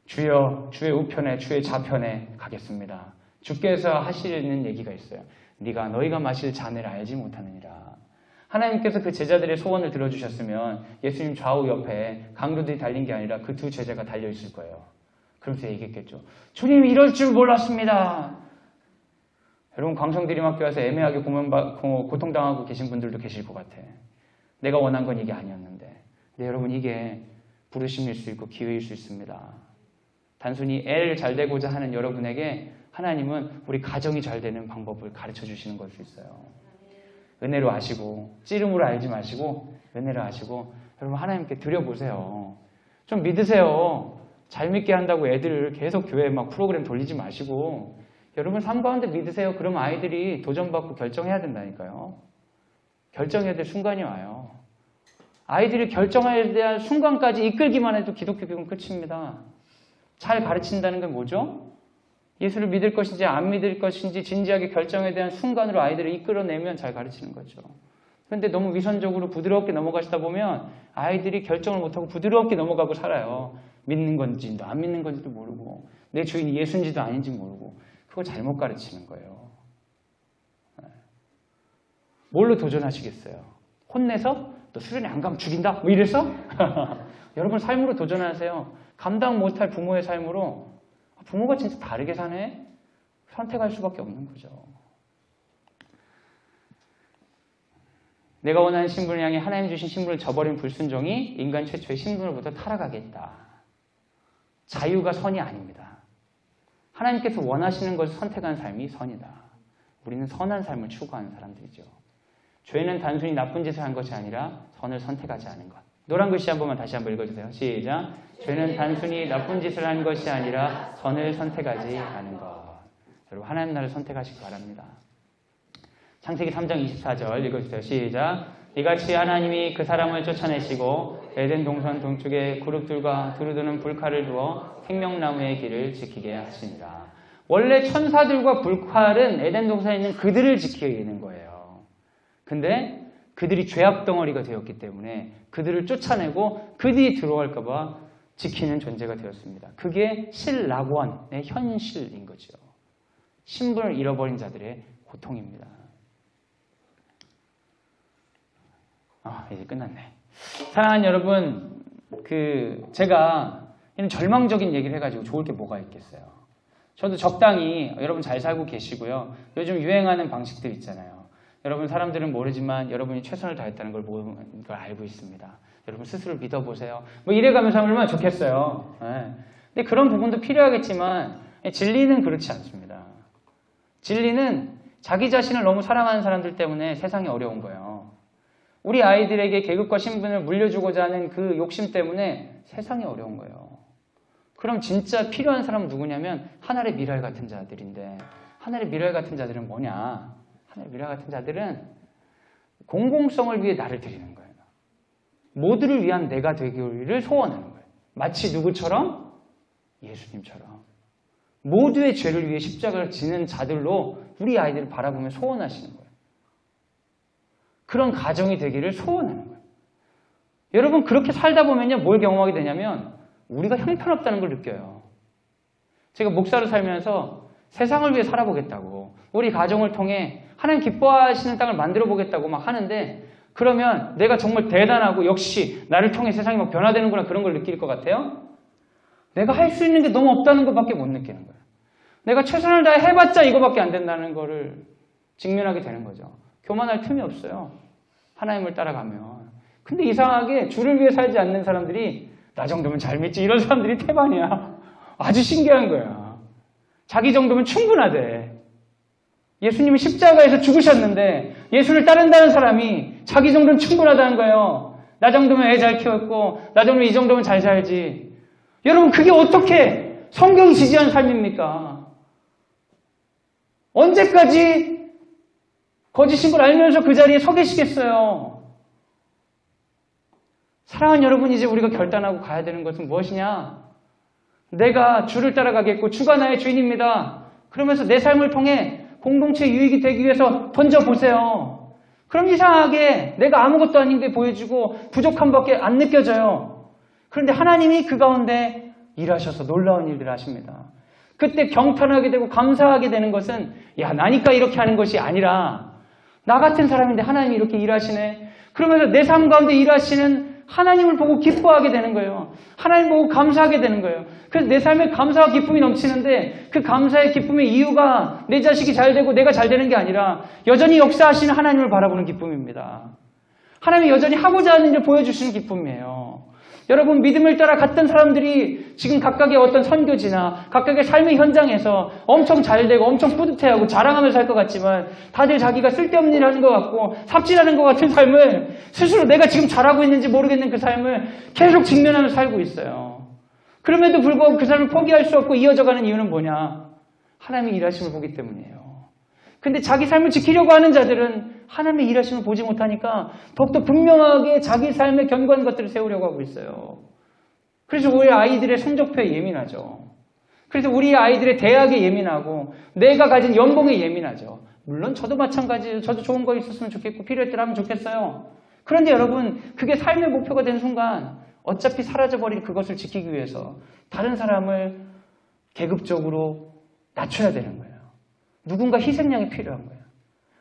주여 주의 우편에 주의 좌편에 가겠습니다. 주께서 하시는 얘기가 있어요. 네가 너희가 마실 잔을 알지 못하느니라. 하나님께서 그 제자들의 소원을 들어주셨으면 예수님 좌우 옆에 강도들이 달린 게 아니라 그 두 제자가 달려있을 거예요. 그러면서 얘기했겠죠. 주님 이럴 줄 몰랐습니다. 여러분 광성대림학교 와서 애매하게 고통당하고 계신 분들도 계실 것 같아. 내가 원한 건 이게 아니었는데. 근데 여러분 이게 부르심일 수 있고 기회일 수 있습니다. 단순히 애를 잘 되고자 하는 여러분에게 하나님은 우리 가정이 잘 되는 방법을 가르쳐 주시는 걸 수 있어요. 은혜로 아시고 찌름으로 알지 마시고 은혜로 아시고 여러분 하나님께 드려보세요. 좀 믿으세요. 잘 믿게 한다고 애들을 계속 교회에 막 프로그램 돌리지 마시고 여러분 삶 가운데 믿으세요. 그러면 아이들이 도전받고 결정해야 된다니까요. 결정해야 될 순간이 와요. 아이들이 결정해야 될 순간까지 이끌기만 해도 기독교 교육은 끝입니다. 잘 가르친다는 건 뭐죠? 예수를 믿을 것인지 안 믿을 것인지 진지하게 결정에 대한 순간으로 아이들을 이끌어내면 잘 가르치는 거죠. 그런데 너무 위선적으로 부드럽게 넘어가시다 보면 아이들이 결정을 못하고 부드럽게 넘어가고 살아요. 믿는 건지도 안 믿는 건지도 모르고 내 주인이 예수인지도 아닌지 모르고 그걸 잘못 가르치는 거예요. 뭘로 도전하시겠어요? 혼내서? 너 수련회 안 가면 죽인다? 뭐 이래서? 여러분 삶으로 도전하세요. 감당 못할 부모의 삶으로 부모가 진짜 다르게 사네? 선택할 수밖에 없는 거죠. 내가 원하는 신분을 향해 하나님 주신 신분을 저버린 불순종이 인간 최초의 신분으로부터 타락하게 했다. 자유가 선이 아닙니다. 하나님께서 원하시는 것을 선택하는 삶이 선이다. 우리는 선한 삶을 추구하는 사람들이죠. 죄는 단순히 나쁜 짓을 한 것이 아니라 선을 선택하지 않은 것. 노란 글씨 한 번만 다시 한번 읽어주세요. 시작. 죄는 단순히 나쁜 짓을 한 것이 아니라 선을 선택하지 않은 것. 여러분 하나님 나라를 선택하시기 바랍니다. 창세기 3장 24절 읽어주세요. 시작. 이같이 하나님이 그 사람을 쫓아내시고 에덴 동산 동쪽에 그룹들과 두루두는 불칼을 두어 생명나무의 길을 지키게 하시니라. 원래 천사들과 불칼은 에덴 동산에 있는 그들을 지키는 거예요. 근데 그들이 죄악 덩어리가 되었기 때문에 그들을 쫓아내고 그들이 들어갈까 봐 지키는 존재가 되었습니다. 그게 실락원의 현실인 거죠. 신분을 잃어버린 자들의 고통입니다. 이제 끝났네. 사랑하는 여러분, 제가 이런 절망적인 얘기를 해가지고 좋을 게 뭐가 있겠어요. 저도 적당히 여러분 잘 살고 계시고요. 요즘 유행하는 방식들 있잖아요. 여러분 사람들은 모르지만 여러분이 최선을 다했다는 걸 알고 있습니다. 여러분 스스로 믿어보세요. 뭐 이래가면서 하면 얼마나 좋겠어요. 근데 그런 부분도 필요하겠지만 진리는 그렇지 않습니다. 진리는 자기 자신을 너무 사랑하는 사람들 때문에 세상이 어려운 거예요. 우리 아이들에게 계급과 신분을 물려주고자 하는 그 욕심 때문에 세상이 어려운 거예요. 그럼 진짜 필요한 사람은 누구냐면 하늘의 미랄 같은 자들인데 하늘의 미랄 같은 자들은 뭐냐? 하늘의 미랄 같은 자들은 공공성을 위해 나를 드리는 거예요. 모두를 위한 내가 되기를 소원하는 거예요. 마치 누구처럼? 예수님처럼. 모두의 죄를 위해 십자가를 지는 자들로 우리 아이들을 바라보며 소원하시는 거예요. 그런 가정이 되기를 소원하는 거예요. 여러분 그렇게 살다 보면요 뭘 경험하게 되냐면 우리가 형편없다는 걸 느껴요. 제가 목사로 살면서 세상을 위해 살아보겠다고 우리 가정을 통해 하나님 기뻐하시는 땅을 만들어 보겠다고 막 하는데 그러면 내가 정말 대단하고 역시 나를 통해 세상이 막 변화되는구나 그런 걸 느낄 것 같아요? 내가 할 수 있는 게 너무 없다는 것밖에 못 느끼는 거예요. 내가 최선을 다해 해봤자 이거밖에 안 된다는 거를 직면하게 되는 거죠. 교만할 틈이 없어요. 하나님을 따라가면. 근데 이상하게 주를 위해 살지 않는 사람들이 나 정도면 잘 믿지 이런 사람들이 태반이야. 아주 신기한 거야. 자기 정도면 충분하대. 예수님이 십자가에서 죽으셨는데 예수를 따른다는 사람이 자기 정도는 충분하다는 거예요. 나 정도면 애 잘 키웠고 나 정도면 이 정도면 잘 살지. 여러분 그게 어떻게 성경이 지지한 삶입니까? 언제까지 거짓인 걸 알면서 그 자리에 서 계시겠어요? 사랑하는 여러분, 이제 우리가 결단하고 가야 되는 것은 무엇이냐? 내가 주를 따라가겠고 주가 나의 주인입니다. 그러면서 내 삶을 통해 공동체 유익이 되기 위해서 던져보세요. 그럼 이상하게 내가 아무것도 아닌 게 보여지고 부족함밖에 안 느껴져요. 그런데 하나님이 그 가운데 일하셔서 놀라운 일들을 하십니다. 그때 경탄하게 되고 감사하게 되는 것은 야 나니까 이렇게 하는 것이 아니라 나 같은 사람인데 하나님이 이렇게 일하시네. 그러면서 내 삶 가운데 일하시는 하나님을 보고 기뻐하게 되는 거예요. 하나님 보고 감사하게 되는 거예요. 그래서 내 삶에 감사와 기쁨이 넘치는데 그 감사의 기쁨의 이유가 내 자식이 잘 되고 내가 잘 되는 게 아니라 여전히 역사하시는 하나님을 바라보는 기쁨입니다. 하나님이 여전히 하고자 하는 일을 보여주시는 기쁨이에요. 여러분 믿음을 따라 갔던 사람들이 지금 각각의 어떤 선교지나 각각의 삶의 현장에서 엄청 잘되고 엄청 뿌듯해하고 자랑하면서 살 것 같지만 다들 자기가 쓸데없는 일을 하는 것 같고 삽질하는 것 같은 삶을 스스로 내가 지금 잘하고 있는지 모르겠는 그 삶을 계속 직면하면서 살고 있어요. 그럼에도 불구하고 그 삶을 포기할 수 없고 이어져가는 이유는 뭐냐? 하나님의 일하심을 보기 때문이에요. 근데 자기 삶을 지키려고 하는 자들은 하나님의 일하심을 보지 못하니까 더욱더 분명하게 자기 삶에 견고한 것들을 세우려고 하고 있어요. 그래서 우리 아이들의 성적표에 예민하죠. 그래서 우리 아이들의 대학에 예민하고 내가 가진 연봉에 예민하죠. 물론 저도 마찬가지예요. 저도 좋은 거 있었으면 좋겠고 필요할 때 하면 좋겠어요. 그런데 여러분 그게 삶의 목표가 된 순간 어차피 사라져버릴 그것을 지키기 위해서 다른 사람을 계급적으로 낮춰야 되는 거예요. 누군가 희생양이 필요한 거예요.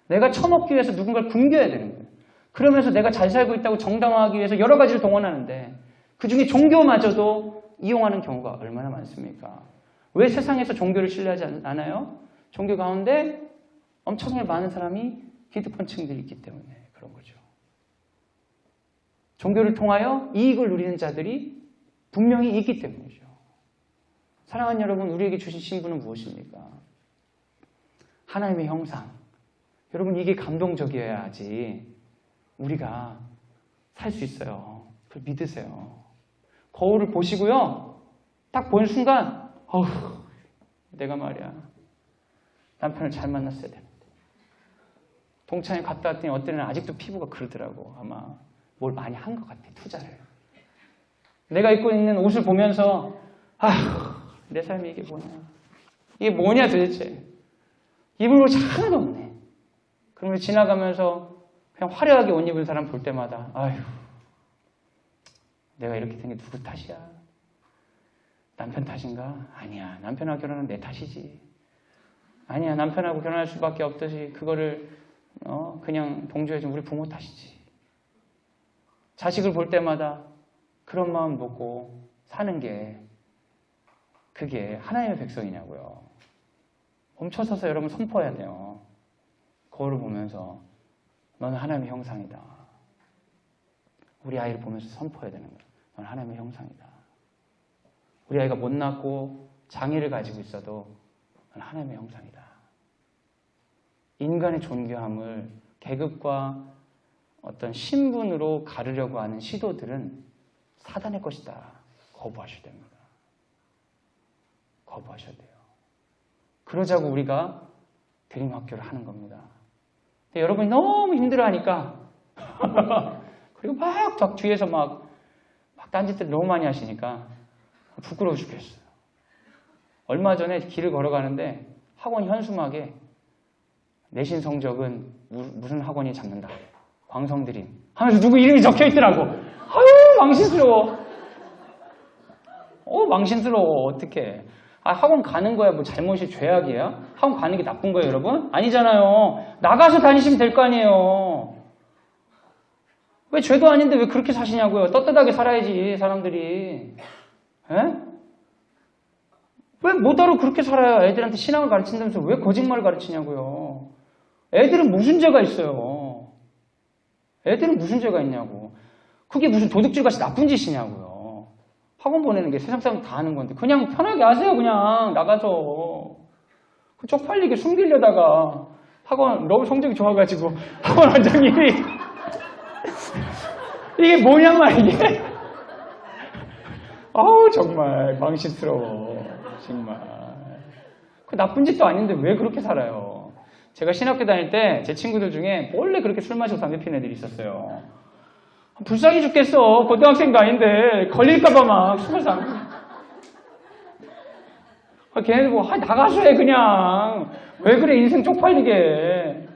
내가 처먹기 위해서 누군가를 굶겨야 되는 거예요. 그러면서 내가 잘 살고 있다고 정당화하기 위해서 여러 가지를 동원하는데 그중에 종교마저도 이용하는 경우가 얼마나 많습니까? 왜 세상에서 종교를 신뢰하지 않아요? 종교 가운데 엄청나게 많은 사람이 기득권층들이 있기 때문에 그런 거죠. 종교를 통하여 이익을 누리는 자들이 분명히 있기 때문이죠. 사랑하는 여러분, 우리에게 주신 신분은 무엇입니까? 하나님의 형상. 여러분 이게 감동적이어야지 우리가 살 수 있어요. 그걸 믿으세요. 거울을 보시고요. 딱 보는 순간 어휴, 내가 말이야 남편을 잘 만났어야 되는데. 동창회 갔다 왔더니 어떤 애는 아직도 피부가 그러더라고. 아마 뭘 많이 한 것 같아, 투자를. 내가 입고 있는 옷을 보면서 아휴, 내 삶이 이게 뭐냐. 이게 뭐냐 도대체. 입을 옷이 하나도 없네. 그러면 지나가면서 그냥 화려하게 옷 입은 사람 볼 때마다 아휴, 내가 이렇게 된 게 누구 탓이야? 남편 탓인가? 아니야. 남편하고 결혼은 내 탓이지. 아니야. 남편하고 결혼할 수밖에 없듯이 그거를 그냥 동조해준 우리 부모 탓이지. 자식을 볼 때마다 그런 마음 먹고 사는 게 그게 하나님의 백성이냐고요. 멈춰서서 여러분 선포해야 돼요. 거울을 보면서 너는 하나님의 형상이다. 우리 아이를 보면서 선포해야 되는 거예요. 너는 하나님의 형상이다. 우리 아이가 못났고 장애를 가지고 있어도 너는 하나님의 형상이다. 인간의 존귀함을 계급과 어떤 신분으로 가르려고 하는 시도들은 사단의 것이다. 거부하셔야 됩니다. 거부하셔야 돼요. 그러자고 우리가 대림학교를 하는 겁니다. 근데 여러분이 너무 힘들어하니까 그리고 막 뒤에서 막 딴짓들 너무 많이 하시니까 부끄러워 죽겠어요. 얼마 전에 길을 걸어가는데 학원 현수막에 내신 성적은 무슨 학원이 잡는다. 광성드림 하면서 누구 이름이 적혀 있더라고. 아유 망신스러워. 망신스러워. 어떡해. 학원 가는 거야 뭐 잘못이 죄악이야? 학원 가는 게 나쁜 거예요 여러분? 아니잖아요. 나가서 다니시면 될 거 아니에요. 왜 죄도 아닌데 왜 그렇게 사시냐고요. 떳떳하게 살아야지 사람들이. 에? 왜 못하러 그렇게 살아요. 애들한테 신앙을 가르친다면서 왜 거짓말을 가르치냐고요. 애들은 무슨 죄가 있어요. 애들은 무슨 죄가 있냐고. 그게 무슨 도둑질같이 나쁜 짓이냐고요. 학원 보내는 게 세상 사람 다 하는 건데 그냥 편하게 하세요. 그냥 나가서. 그 쪽팔리게 숨기려다가 학원 너무 성적이 좋아가지고 학원 원장님이 이게 뭐냐 말이게. 아우 정말 망신스러워. 정말. 그 나쁜 짓도 아닌데 왜 그렇게 살아요. 제가 신학교 다닐 때 제 친구들 중에 원래 그렇게 술 마시고 담배 피는 애들이 있었어요. 불쌍해 죽겠어. 고등학생도 아닌데 걸릴까봐 막 숨어서 안. 걔네들 뭐 나가서 해 그냥. 왜 그래 인생 쪽팔리게.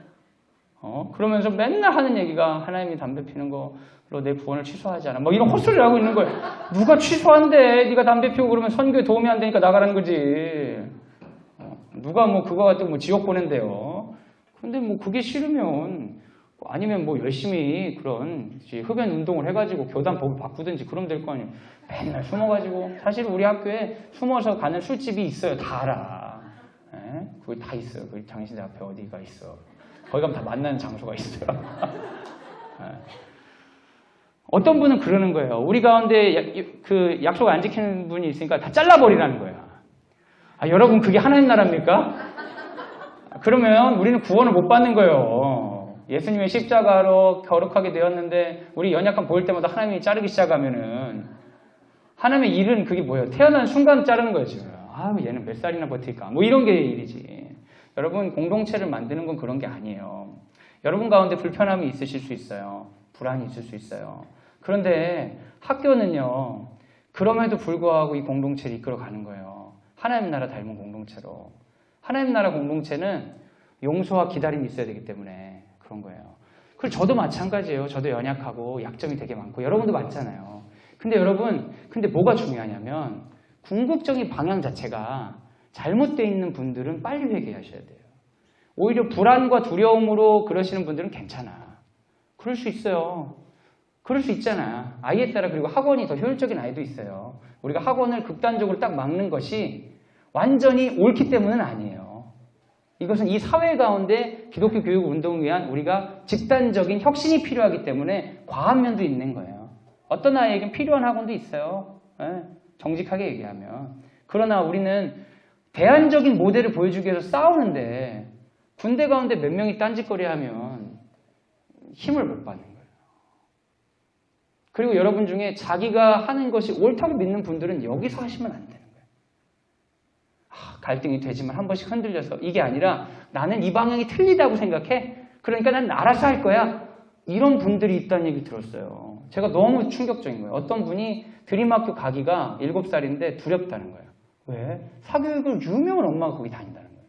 그러면서 맨날 하는 얘기가 하나님이 담배 피는 거로 내 구원을 취소하지 않아. 뭐 이런 헛소리를 하고 있는 거예요. 누가 취소한대. 네가 담배 피우고 그러면 선교에 도움이 안 되니까 나가라는 거지. 누가 뭐 그거 가지고 뭐 지옥 보낸대요. 근데 뭐 그게 싫으면 아니면 뭐 열심히 그런 흡연 운동을 해가지고 교단 법을 바꾸든지 그러면 될 거 아니에요. 맨날 숨어가지고. 사실 우리 학교에 숨어서 가는 술집이 있어요. 다 알아. 그거 다 있어요. 그 장신대 앞에 어디가 있어. 거기 가면 다 만나는 장소가 있어요. 어떤 분은 그러는 거예요. 우리 가운데 그 약속 안 지키는 분이 있으니까 다 잘라버리라는 거예요. 여러분 그게 하나님 나라입니까? 그러면 우리는 구원을 못 받는 거예요. 예수님의 십자가로 거룩하게 되었는데 우리 연약한 보일 때마다 하나님이 자르기 시작하면은 하나님의 일은 그게 뭐예요? 태어난 순간 자르는 거죠. 얘는 몇 살이나 버틸까? 뭐 이런 게 일이지. 여러분 공동체를 만드는 건 그런 게 아니에요. 여러분 가운데 불편함이 있으실 수 있어요. 불안이 있을 수 있어요. 그런데 학교는요, 그럼에도 불구하고 이 공동체를 이끌어가는 거예요. 하나님 나라 닮은 공동체로. 하나님 나라 공동체는 용서와 기다림이 있어야 되기 때문에 그런 거예요. 그리고 저도 마찬가지예요. 저도 연약하고 약점이 되게 많고 여러분도 많잖아요. 근데 여러분, 뭐가 중요하냐면 궁극적인 방향 자체가 잘못되어 있는 분들은 빨리 회개하셔야 돼요. 오히려 불안과 두려움으로 그러시는 분들은 괜찮아. 그럴 수 있어요. 그럴 수 있잖아. 아이에 따라. 그리고 학원이 더 효율적인 아이도 있어요. 우리가 학원을 극단적으로 딱 막는 것이 완전히 옳기 때문은 아니에요. 이것은 이 사회 가운데 기독교 교육 운동을 위한 우리가 집단적인 혁신이 필요하기 때문에 과한 면도 있는 거예요. 어떤 아이에겐 필요한 학원도 있어요. 정직하게 얘기하면. 그러나 우리는 대안적인 모델을 보여주기 위해서 싸우는데 군대 가운데 몇 명이 딴짓거리하면 힘을 못 받는 거예요. 그리고 여러분 중에 자기가 하는 것이 옳다고 믿는 분들은 여기서 하시면 안 되는 거예요. 갈등이 되지만 한 번씩 흔들려서 이게 아니라 나는 이 방향이 틀리다고 생각해. 그러니까 난 알아서 할 거야. 이런 분들이 있다는 얘기 들었어요. 제가 너무 충격적인 거예요. 어떤 분이 드림학교 가기가 7살인데 두렵다는 거예요. 왜? 사교육을 유명한 엄마가 거기 다닌다는 거예요.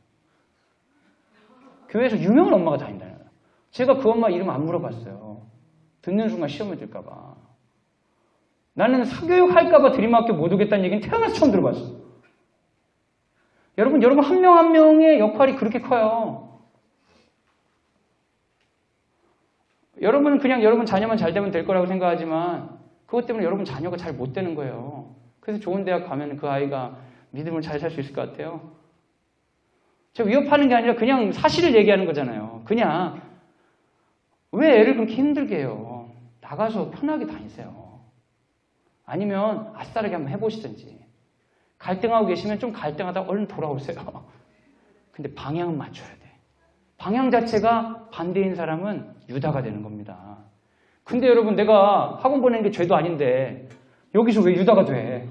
교회에서 유명한 엄마가 다닌다는 거예요. 제가 그 엄마 이름 안 물어봤어요. 듣는 순간 시험에 들까 봐. 나는 사교육 할까 봐 드림학교 못 오겠다는 얘기는 태어나서 처음 들어봤어요. 여러분 한 명 한 명의 역할이 그렇게 커요. 여러분은 그냥 여러분 자녀만 잘 되면 될 거라고 생각하지만 그것 때문에 여러분 자녀가 잘 못 되는 거예요. 그래서 좋은 대학 가면 그 아이가 믿음을 잘 살 수 있을 것 같아요. 제가 위협하는 게 아니라 그냥 사실을 얘기하는 거잖아요. 그냥 왜 애를 그렇게 힘들게 해요? 나가서 편하게 다니세요. 아니면 아싸르게 한번 해보시든지. 갈등하고 계시면 좀 갈등하다가 얼른 돌아오세요. 근데 방향은 맞춰야 돼. 방향 자체가 반대인 사람은 유다가 되는 겁니다. 근데 여러분 내가 학원 보내는 게 죄도 아닌데 여기서 왜 유다가 돼?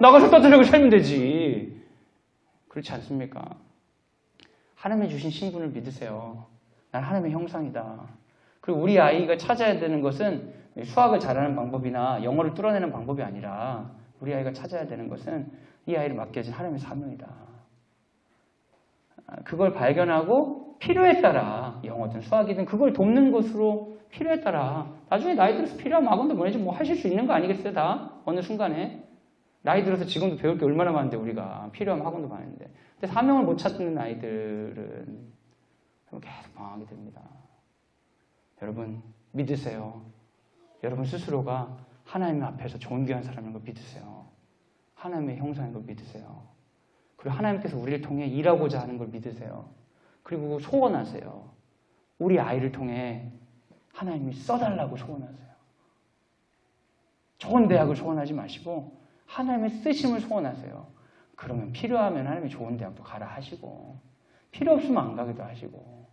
나가서 떠들려고 살면 되지. 그렇지 않습니까? 하나님이 주신 신분을 믿으세요. 난 하나님의 형상이다. 그리고 우리 아이가 찾아야 되는 것은 수학을 잘하는 방법이나 영어를 뚫어내는 방법이 아니라 우리 아이가 찾아야 되는 것은 이 아이를 맡겨진 하나님의 사명이다. 그걸 발견하고 필요에 따라 영어든 수학이든 그걸 돕는 것으로 필요에 따라 나중에 나이 들어서 필요하면 학원도 보내지 뭐 하실 수 있는 거 아니겠어요? 다 어느 순간에 나이 들어서 지금도 배울 게 얼마나 많은데 우리가 필요하면 학원도 가는데 근데 사명을 못 찾는 아이들은 계속 방황하게 됩니다. 여러분 믿으세요. 여러분 스스로가 하나님 앞에서 존귀한 사람인 걸 믿으세요. 하나님의 형상인 걸 믿으세요. 그리고 하나님께서 우리를 통해 일하고자 하는 걸 믿으세요. 그리고 소원하세요. 우리 아이를 통해 하나님이 써달라고 소원하세요. 좋은 대학을 소원하지 마시고 하나님의 쓰심을 소원하세요. 그러면 필요하면 하나님이 좋은 대학도 가라 하시고 필요 없으면 안 가기도 하시고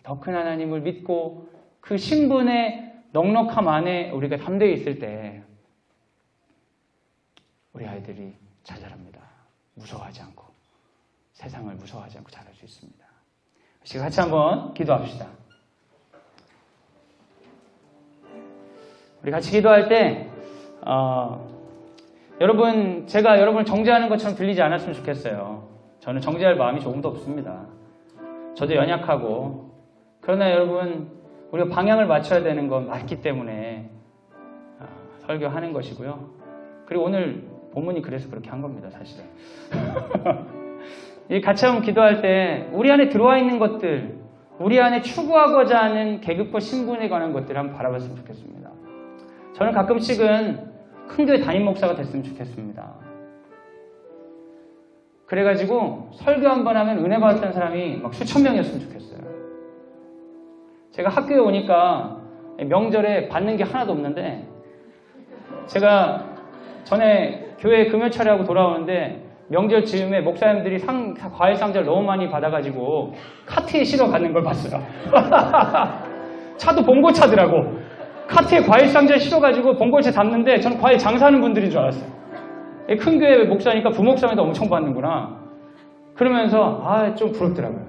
더 큰 하나님을 믿고 그 신분의 넉넉함 안에 우리가 담대해 있을 때 우리 아이들이 잘 자랍니다. 무서워하지 않고 세상을 무서워하지 않고 자랄 수 있습니다. 같이 한번 기도합시다. 우리 같이 기도할 때 여러분 제가 여러분을 정죄하는 것처럼 들리지 않았으면 좋겠어요. 저는 정죄할 마음이 조금도 없습니다. 저도 연약하고 그러나 여러분 우리가 방향을 맞춰야 되는 건 맞기 때문에 설교하는 것이고요. 그리고 오늘 본문이 그래서 그렇게 한 겁니다. 사실은. 같이 한번 기도할 때 우리 안에 들어와 있는 것들 우리 안에 추구하고자 하는 계급과 신분에 관한 것들을 한번 바라봤으면 좋겠습니다. 저는 가끔씩은 큰 교회 담임 목사가 됐으면 좋겠습니다. 그래가지고 설교 한번 하면 은혜 받았던 사람이 막 수천 명이었으면 좋겠어요. 제가 학교에 오니까 명절에 받는 게 하나도 없는데 제가 전에 교회 금요철회하고 돌아오는데 명절 즈음에 목사님들이 과일 상자를 너무 많이 받아가지고 카트에 실어 가는 걸 봤어요. 차도 봉고차더라고. 카트에 과일 상자를 실어가지고 봉고차에 담는데 저는 과일 장사하는 분들인 줄 알았어요. 큰 교회 목사니까 부목사님도 엄청 받는구나. 그러면서 좀 부럽더라고요.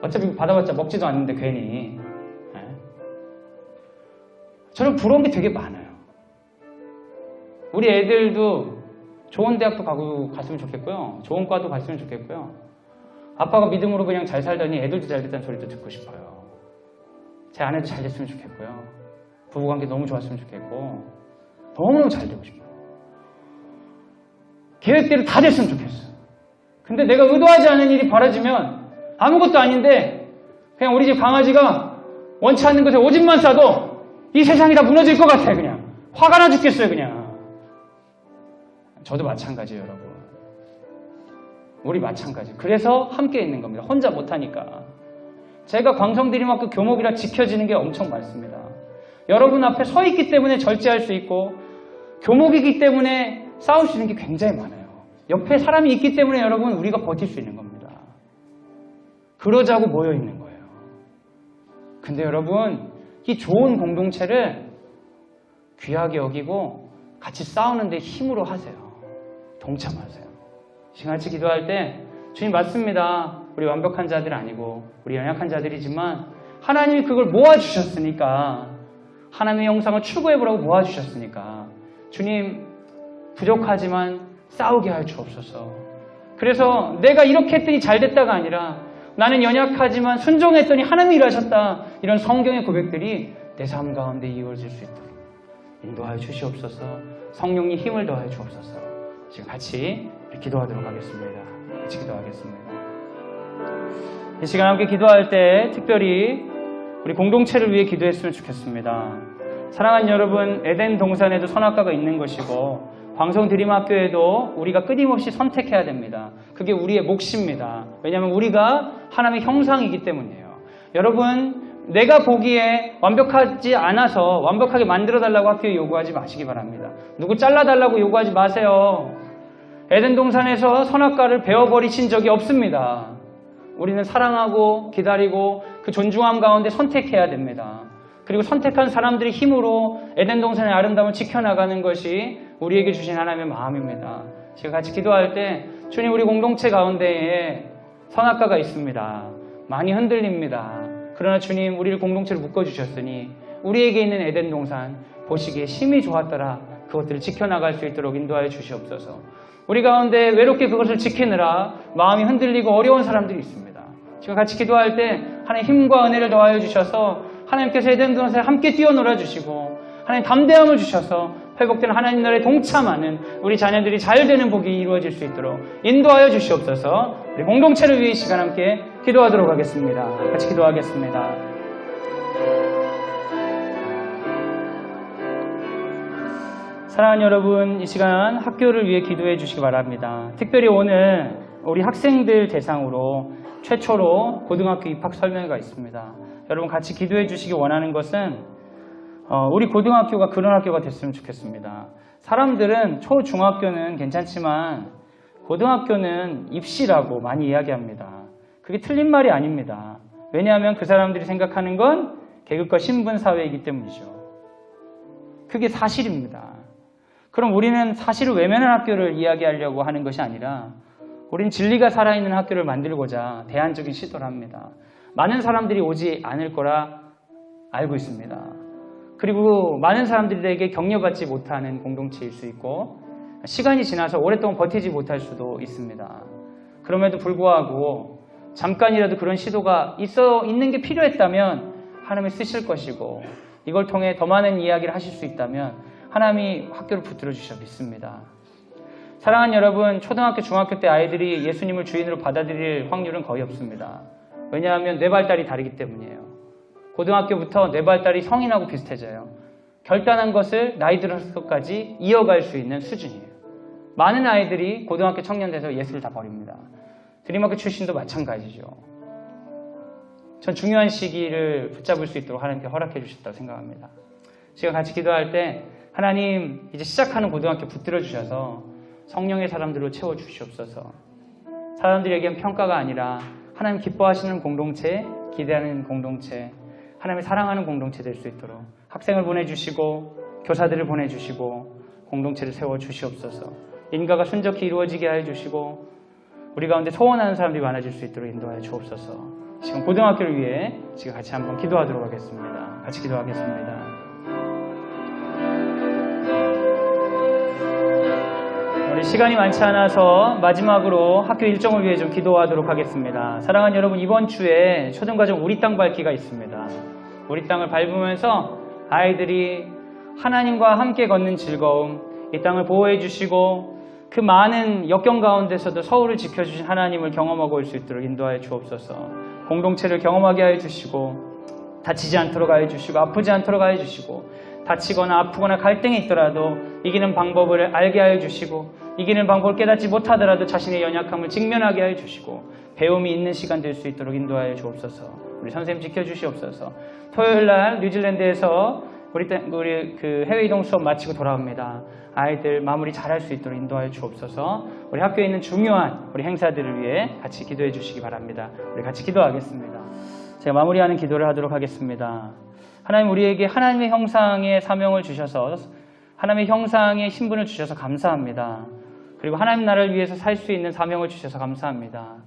어차피 받아봤자 먹지도 않는데 괜히 저는 부러운 게 되게 많아요. 우리 애들도 좋은 대학도 갔으면 좋겠고요. 좋은 과도 갔으면 좋겠고요. 아빠가 믿음으로 그냥 잘 살더니 애들도 잘 됐다는 소리도 듣고 싶어요. 제 아내도 잘 됐으면 좋겠고요. 부부관계 너무 좋았으면 좋겠고 너무너무 잘 되고 싶어요. 계획대로 다 됐으면 좋겠어요. 근데 내가 의도하지 않은 일이 벌어지면 아무것도 아닌데 그냥 우리 집 강아지가 원치 않는 것에 오줌만 싸도 이 세상이 다 무너질 것 같아요. 그냥 화가 나 죽겠어요. 그냥 저도 마찬가지예요. 여러분, 우리 마찬가지. 그래서 함께 있는 겁니다. 혼자 못하니까. 제가 광성대림학교 교목이라 지켜지는 게 엄청 많습니다. 여러분 앞에 서 있기 때문에 절제할 수 있고 교목이기 때문에 싸울 수 있는 게 굉장히 많아요. 옆에 사람이 있기 때문에 여러분 우리가 버틸 수 있는 겁니다. 그러자고 모여 있는 거예요. 근데 여러분 이 좋은 공동체를 귀하게 여기고 같이 싸우는 데 힘으로 하세요. 동참하세요. 같이 기도할 때 주님 맞습니다. 우리 완벽한 자들 아니고 우리 연약한 자들이지만 하나님이 그걸 모아주셨으니까 하나님의 형상을 추구해보라고 모아주셨으니까 주님 부족하지만 싸우게 할 주옵소서. 그래서 내가 이렇게 했더니 잘 됐다가 아니라 나는 연약하지만 순종했더니 하나님이 일하셨다. 이런 성경의 고백들이 내 삶 가운데 이루어질 수 있도록 인도하여 주시옵소서. 성령님 힘을 더하여 주옵소서. 지금 같이 기도하도록 하겠습니다. 같이 기도하겠습니다. 이 시간 함께 기도할 때 특별히 우리 공동체를 위해 기도했으면 좋겠습니다. 사랑하는 여러분, 에덴 동산에도 선악과가 있는 것이고 광성드림학교에도 우리가 끊임없이 선택해야 됩니다. 그게 우리의 몫입니다. 왜냐하면 우리가 하나님의 형상이기 때문이에요. 여러분, 내가 보기에 완벽하지 않아서 완벽하게 만들어달라고 학교에 요구하지 마시기 바랍니다. 누구 잘라달라고 요구하지 마세요. 에덴 동산에서 선악과를 베어버리신 적이 없습니다. 우리는 사랑하고 기다리고 그 존중함 가운데 선택해야 됩니다. 그리고 선택한 사람들의 힘으로 에덴 동산의 아름다움을 지켜나가는 것이 우리에게 주신 하나님의 마음입니다. 제가 같이 기도할 때 주님 우리 공동체 가운데에 선악과가 있습니다. 많이 흔들립니다. 그러나 주님 우리를 공동체로 묶어주셨으니 우리에게 있는 에덴 동산 보시기에 심히 좋았더라. 그것들을 지켜나갈 수 있도록 인도하여 주시옵소서. 우리 가운데 외롭게 그것을 지키느라 마음이 흔들리고 어려운 사람들이 있습니다. 지금 같이 기도할 때 하나님 힘과 은혜를 더하여 주셔서 하나님께서 에덴 동산에 함께 뛰어놀아 주시고 하나님 담대함을 주셔서 회복되는 하나님 나라에 동참하는 우리 자녀들이 잘 되는 복이 이루어질 수 있도록 인도하여 주시옵소서. 우리 공동체를 위해 이 시간 함께 기도하도록 하겠습니다. 같이 기도하겠습니다. 사랑하는 여러분, 이 시간 학교를 위해 기도해 주시기 바랍니다. 특별히 오늘 우리 학생들 대상으로 최초로 고등학교 입학 설명회가 있습니다. 여러분 같이 기도해 주시기 원하는 것은 우리 고등학교가 그런 학교가 됐으면 좋겠습니다. 사람들은 초, 중학교는 괜찮지만 고등학교는 입시라고 많이 이야기합니다. 그게 틀린 말이 아닙니다. 왜냐하면 그 사람들이 생각하는 건 계급과 신분 사회이기 때문이죠. 그게 사실입니다. 그럼 우리는 사실을 외면한 학교를 이야기하려고 하는 것이 아니라 우린 진리가 살아있는 학교를 만들고자 대안적인 시도를 합니다. 많은 사람들이 오지 않을 거라 알고 있습니다. 그리고 많은 사람들에게 격려받지 못하는 공동체일 수 있고 시간이 지나서 오랫동안 버티지 못할 수도 있습니다. 그럼에도 불구하고 잠깐이라도 그런 시도가 있는 게 필요했다면 하나님이 쓰실 것이고 이걸 통해 더 많은 이야기를 하실 수 있다면 하나님이 학교를 붙들어 주셔 믿습니다. 사랑하는 여러분, 초등학교, 중학교 때 아이들이 예수님을 주인으로 받아들일 확률은 거의 없습니다. 왜냐하면 뇌 발달이 다르기 때문이에요. 고등학교부터 뇌 발달이 성인하고 비슷해져요. 결단한 것을 나이 들어서까지 이어갈 수 있는 수준이에요. 많은 아이들이 고등학교 청년 돼서 예수를 다 버립니다. 드림학교 출신도 마찬가지죠. 전 중요한 시기를 붙잡을 수 있도록 하나님께 허락해 주셨다고 생각합니다. 제가 같이 기도할 때 하나님 이제 시작하는 고등학교 붙들어 주셔서 성령의 사람들로 채워 주시옵소서. 사람들에겐 평가가 아니라 하나님 기뻐하시는 공동체, 기대하는 공동체, 하나님을 사랑하는 공동체 될 수 있도록 학생을 보내주시고 교사들을 보내주시고 공동체를 세워 주시옵소서. 인가가 순적히 이루어지게 해 주시고 우리 가운데 소원하는 사람들이 많아질 수 있도록 인도하여 주옵소서. 지금 고등학교를 위해 지금 같이 한번 기도하도록 하겠습니다. 같이 기도하겠습니다. 시간이 많지 않아서 마지막으로 학교 일정을 위해 좀 기도하도록 하겠습니다. 사랑하는 여러분, 이번 주에 초등과정 우리 땅 밟기가 있습니다. 우리 땅을 밟으면서 아이들이 하나님과 함께 걷는 즐거움, 이 땅을 보호해 주시고 그 많은 역경 가운데서도 서울을 지켜주신 하나님을 경험하고 올 수 있도록 인도하여 주옵소서. 공동체를 경험하게 하여 주시고 다치지 않도록 하여 주시고 아프지 않도록 하여 주시고 다치거나 아프거나 갈등이 있더라도 이기는 방법을 알게 하여 주시고 이기는 방법을 깨닫지 못하더라도 자신의 연약함을 직면하게 하여 주시고 배움이 있는 시간 될 수 있도록 인도하여 주옵소서. 우리 선생님 지켜주시옵소서. 토요일날 뉴질랜드에서 우리 그 해외 이동 수업 마치고 돌아옵니다. 아이들 마무리 잘할 수 있도록 인도하여 주옵소서. 우리 학교에 있는 중요한 우리 행사들을 위해 같이 기도해 주시기 바랍니다. 우리 같이 기도하겠습니다. 제가 마무리하는 기도를 하도록 하겠습니다. 하나님, 우리에게 하나님의 형상의 사명을 주셔서 하나님의 형상의 신분을 주셔서 감사합니다. 그리고 하나님 나라를 위해서 살 수 있는 사명을 주셔서 감사합니다.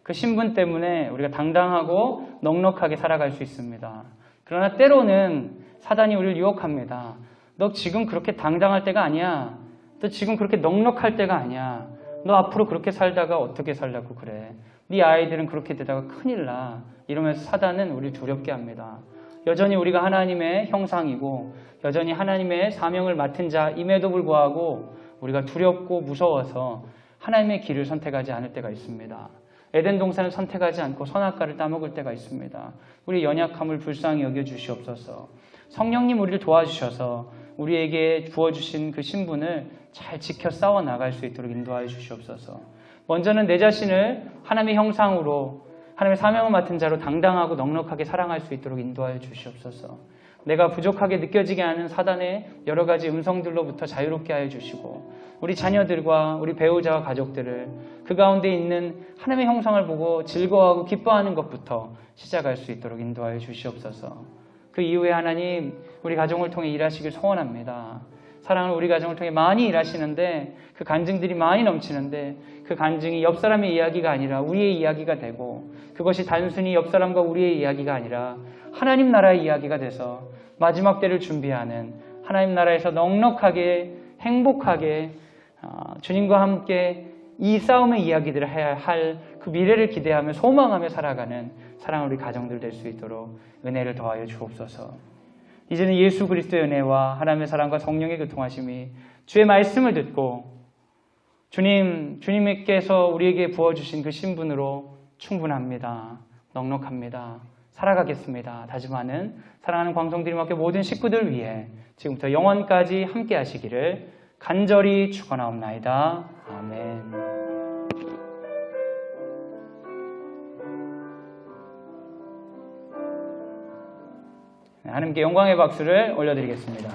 그 신분 때문에 우리가 당당하고 넉넉하게 살아갈 수 있습니다. 그러나 때로는 사단이 우리를 유혹합니다. 너 지금 그렇게 당당할 때가 아니야. 너 지금 그렇게 넉넉할 때가 아니야. 너 앞으로 그렇게 살다가 어떻게 살려고 그래. 네 아이들은 그렇게 되다가 큰일 나. 이러면서 사단은 우리를 두렵게 합니다. 여전히 우리가 하나님의 형상이고 여전히 하나님의 사명을 맡은 자임에도 불구하고 우리가 두렵고 무서워서 하나님의 길을 선택하지 않을 때가 있습니다. 에덴 동산을 선택하지 않고 선악과를 따먹을 때가 있습니다. 우리 연약함을 불쌍히 여겨주시옵소서. 성령님 우리를 도와주셔서 우리에게 부어주신 그 신분을 잘 지켜 싸워 나갈 수 있도록 인도하여 주시옵소서. 먼저는 내 자신을 하나님의 형상으로 하나님의 사명을 맡은 자로 당당하고 넉넉하게 사랑할 수 있도록 인도하여 주시옵소서. 내가 부족하게 느껴지게 하는 사단의 여러 가지 음성들로부터 자유롭게 하여 주시고 우리 자녀들과 우리 배우자와 가족들을 그 가운데 있는 하나님의 형상을 보고 즐거워하고 기뻐하는 것부터 시작할 수 있도록 인도하여 주시옵소서. 그 이후에 하나님, 우리 가정을 통해 일하시길 소원합니다. 사랑하는 우리 가정을 통해 많이 일하시는데 그 간증들이 많이 넘치는데 그 간증이 옆 사람의 이야기가 아니라 우리의 이야기가 되고 그것이 단순히 옆 사람과 우리의 이야기가 아니라 하나님 나라의 이야기가 돼서 마지막 때를 준비하는 하나님 나라에서 넉넉하게 행복하게 주님과 함께 이 싸움의 이야기들을 해야 할 그 미래를 기대하며 소망하며 살아가는 사랑하는 우리 가정들 될 수 있도록 은혜를 더하여 주옵소서. 이제는 예수 그리스도의 은혜와 하나님의 사랑과 성령의 교통하심이 주의 말씀을 듣고 주님께서 우리에게 부어주신 그 신분으로 충분합니다. 넉넉합니다. 살아가겠습니다. 다짐하는 사랑하는 광성드림학교 모든 식구들 위해 지금부터 영원까지 함께 하시기를 간절히 축원하옵나이다. 아멘. 하나님께 영광의 박수를 올려드리겠습니다.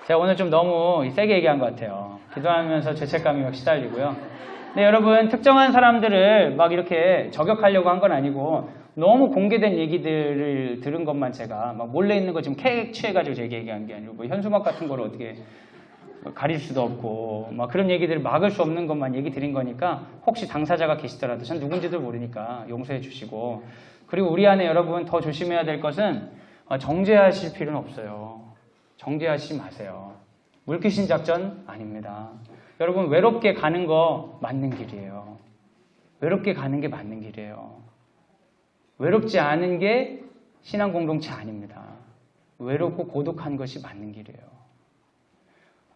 제가 오늘 좀 너무 세게 얘기한 것 같아요. 기도하면서 죄책감이 막 시달리고요. 네, 여러분, 특정한 사람들을 막 이렇게 저격하려고 한 건 아니고 너무 공개된 얘기들을 들은 것만 제가 막 몰래 있는 거 지금 취해가지고 제가 얘기한 게 아니고 뭐 현수막 같은 거를 어떻게 가릴 수도 없고 막 그런 얘기들을 막을 수 없는 것만 얘기 드린 거니까 혹시 당사자가 계시더라도 전 누군지도 모르니까 용서해 주시고, 그리고 우리 안에 여러분 더 조심해야 될 것은 정죄하실 필요는 없어요. 정죄하시지 마세요. 물귀신 작전 아닙니다. 여러분, 외롭게 가는 거 맞는 길이에요. 외롭게 가는 게 맞는 길이에요. 외롭지 않은 게 신앙 공동체 아닙니다. 외롭고 고독한 것이 맞는 길이에요.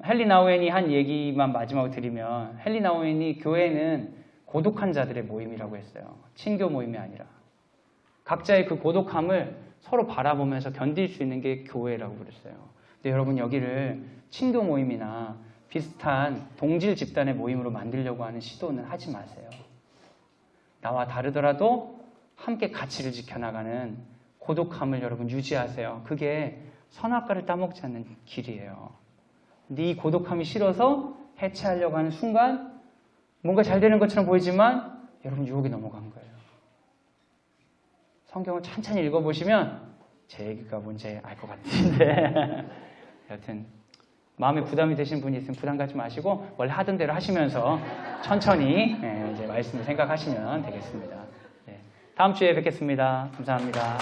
헨리 나우엔이 한 얘기만 마지막으로 드리면, 헨리 나우엔이 교회는 고독한 자들의 모임이라고 했어요. 친교 모임이 아니라. 각자의 그 고독함을 서로 바라보면서 견딜 수 있는 게 교회라고 그랬어요. 근데 여러분, 여기를 친교 모임이나 비슷한 동질 집단의 모임으로 만들려고 하는 시도는 하지 마세요. 나와 다르더라도 함께 가치를 지켜나가는 고독함을 여러분 유지하세요. 그게 선악과를 따먹지 않는 길이에요. 근데 이 고독함이 싫어서 해체하려고 하는 순간 뭔가 잘 되는 것처럼 보이지만 여러분 유혹에 넘어간 거예요. 성경을 천천히 읽어보시면 제 얘기가 뭔지 알 것 같은데 여하튼 마음에 부담이 되신 분이 있으면 부담 갖지 마시고 원래 하던 대로 하시면서 천천히 이제 말씀을 생각하시면 되겠습니다. 네. 다음 주에 뵙겠습니다. 감사합니다.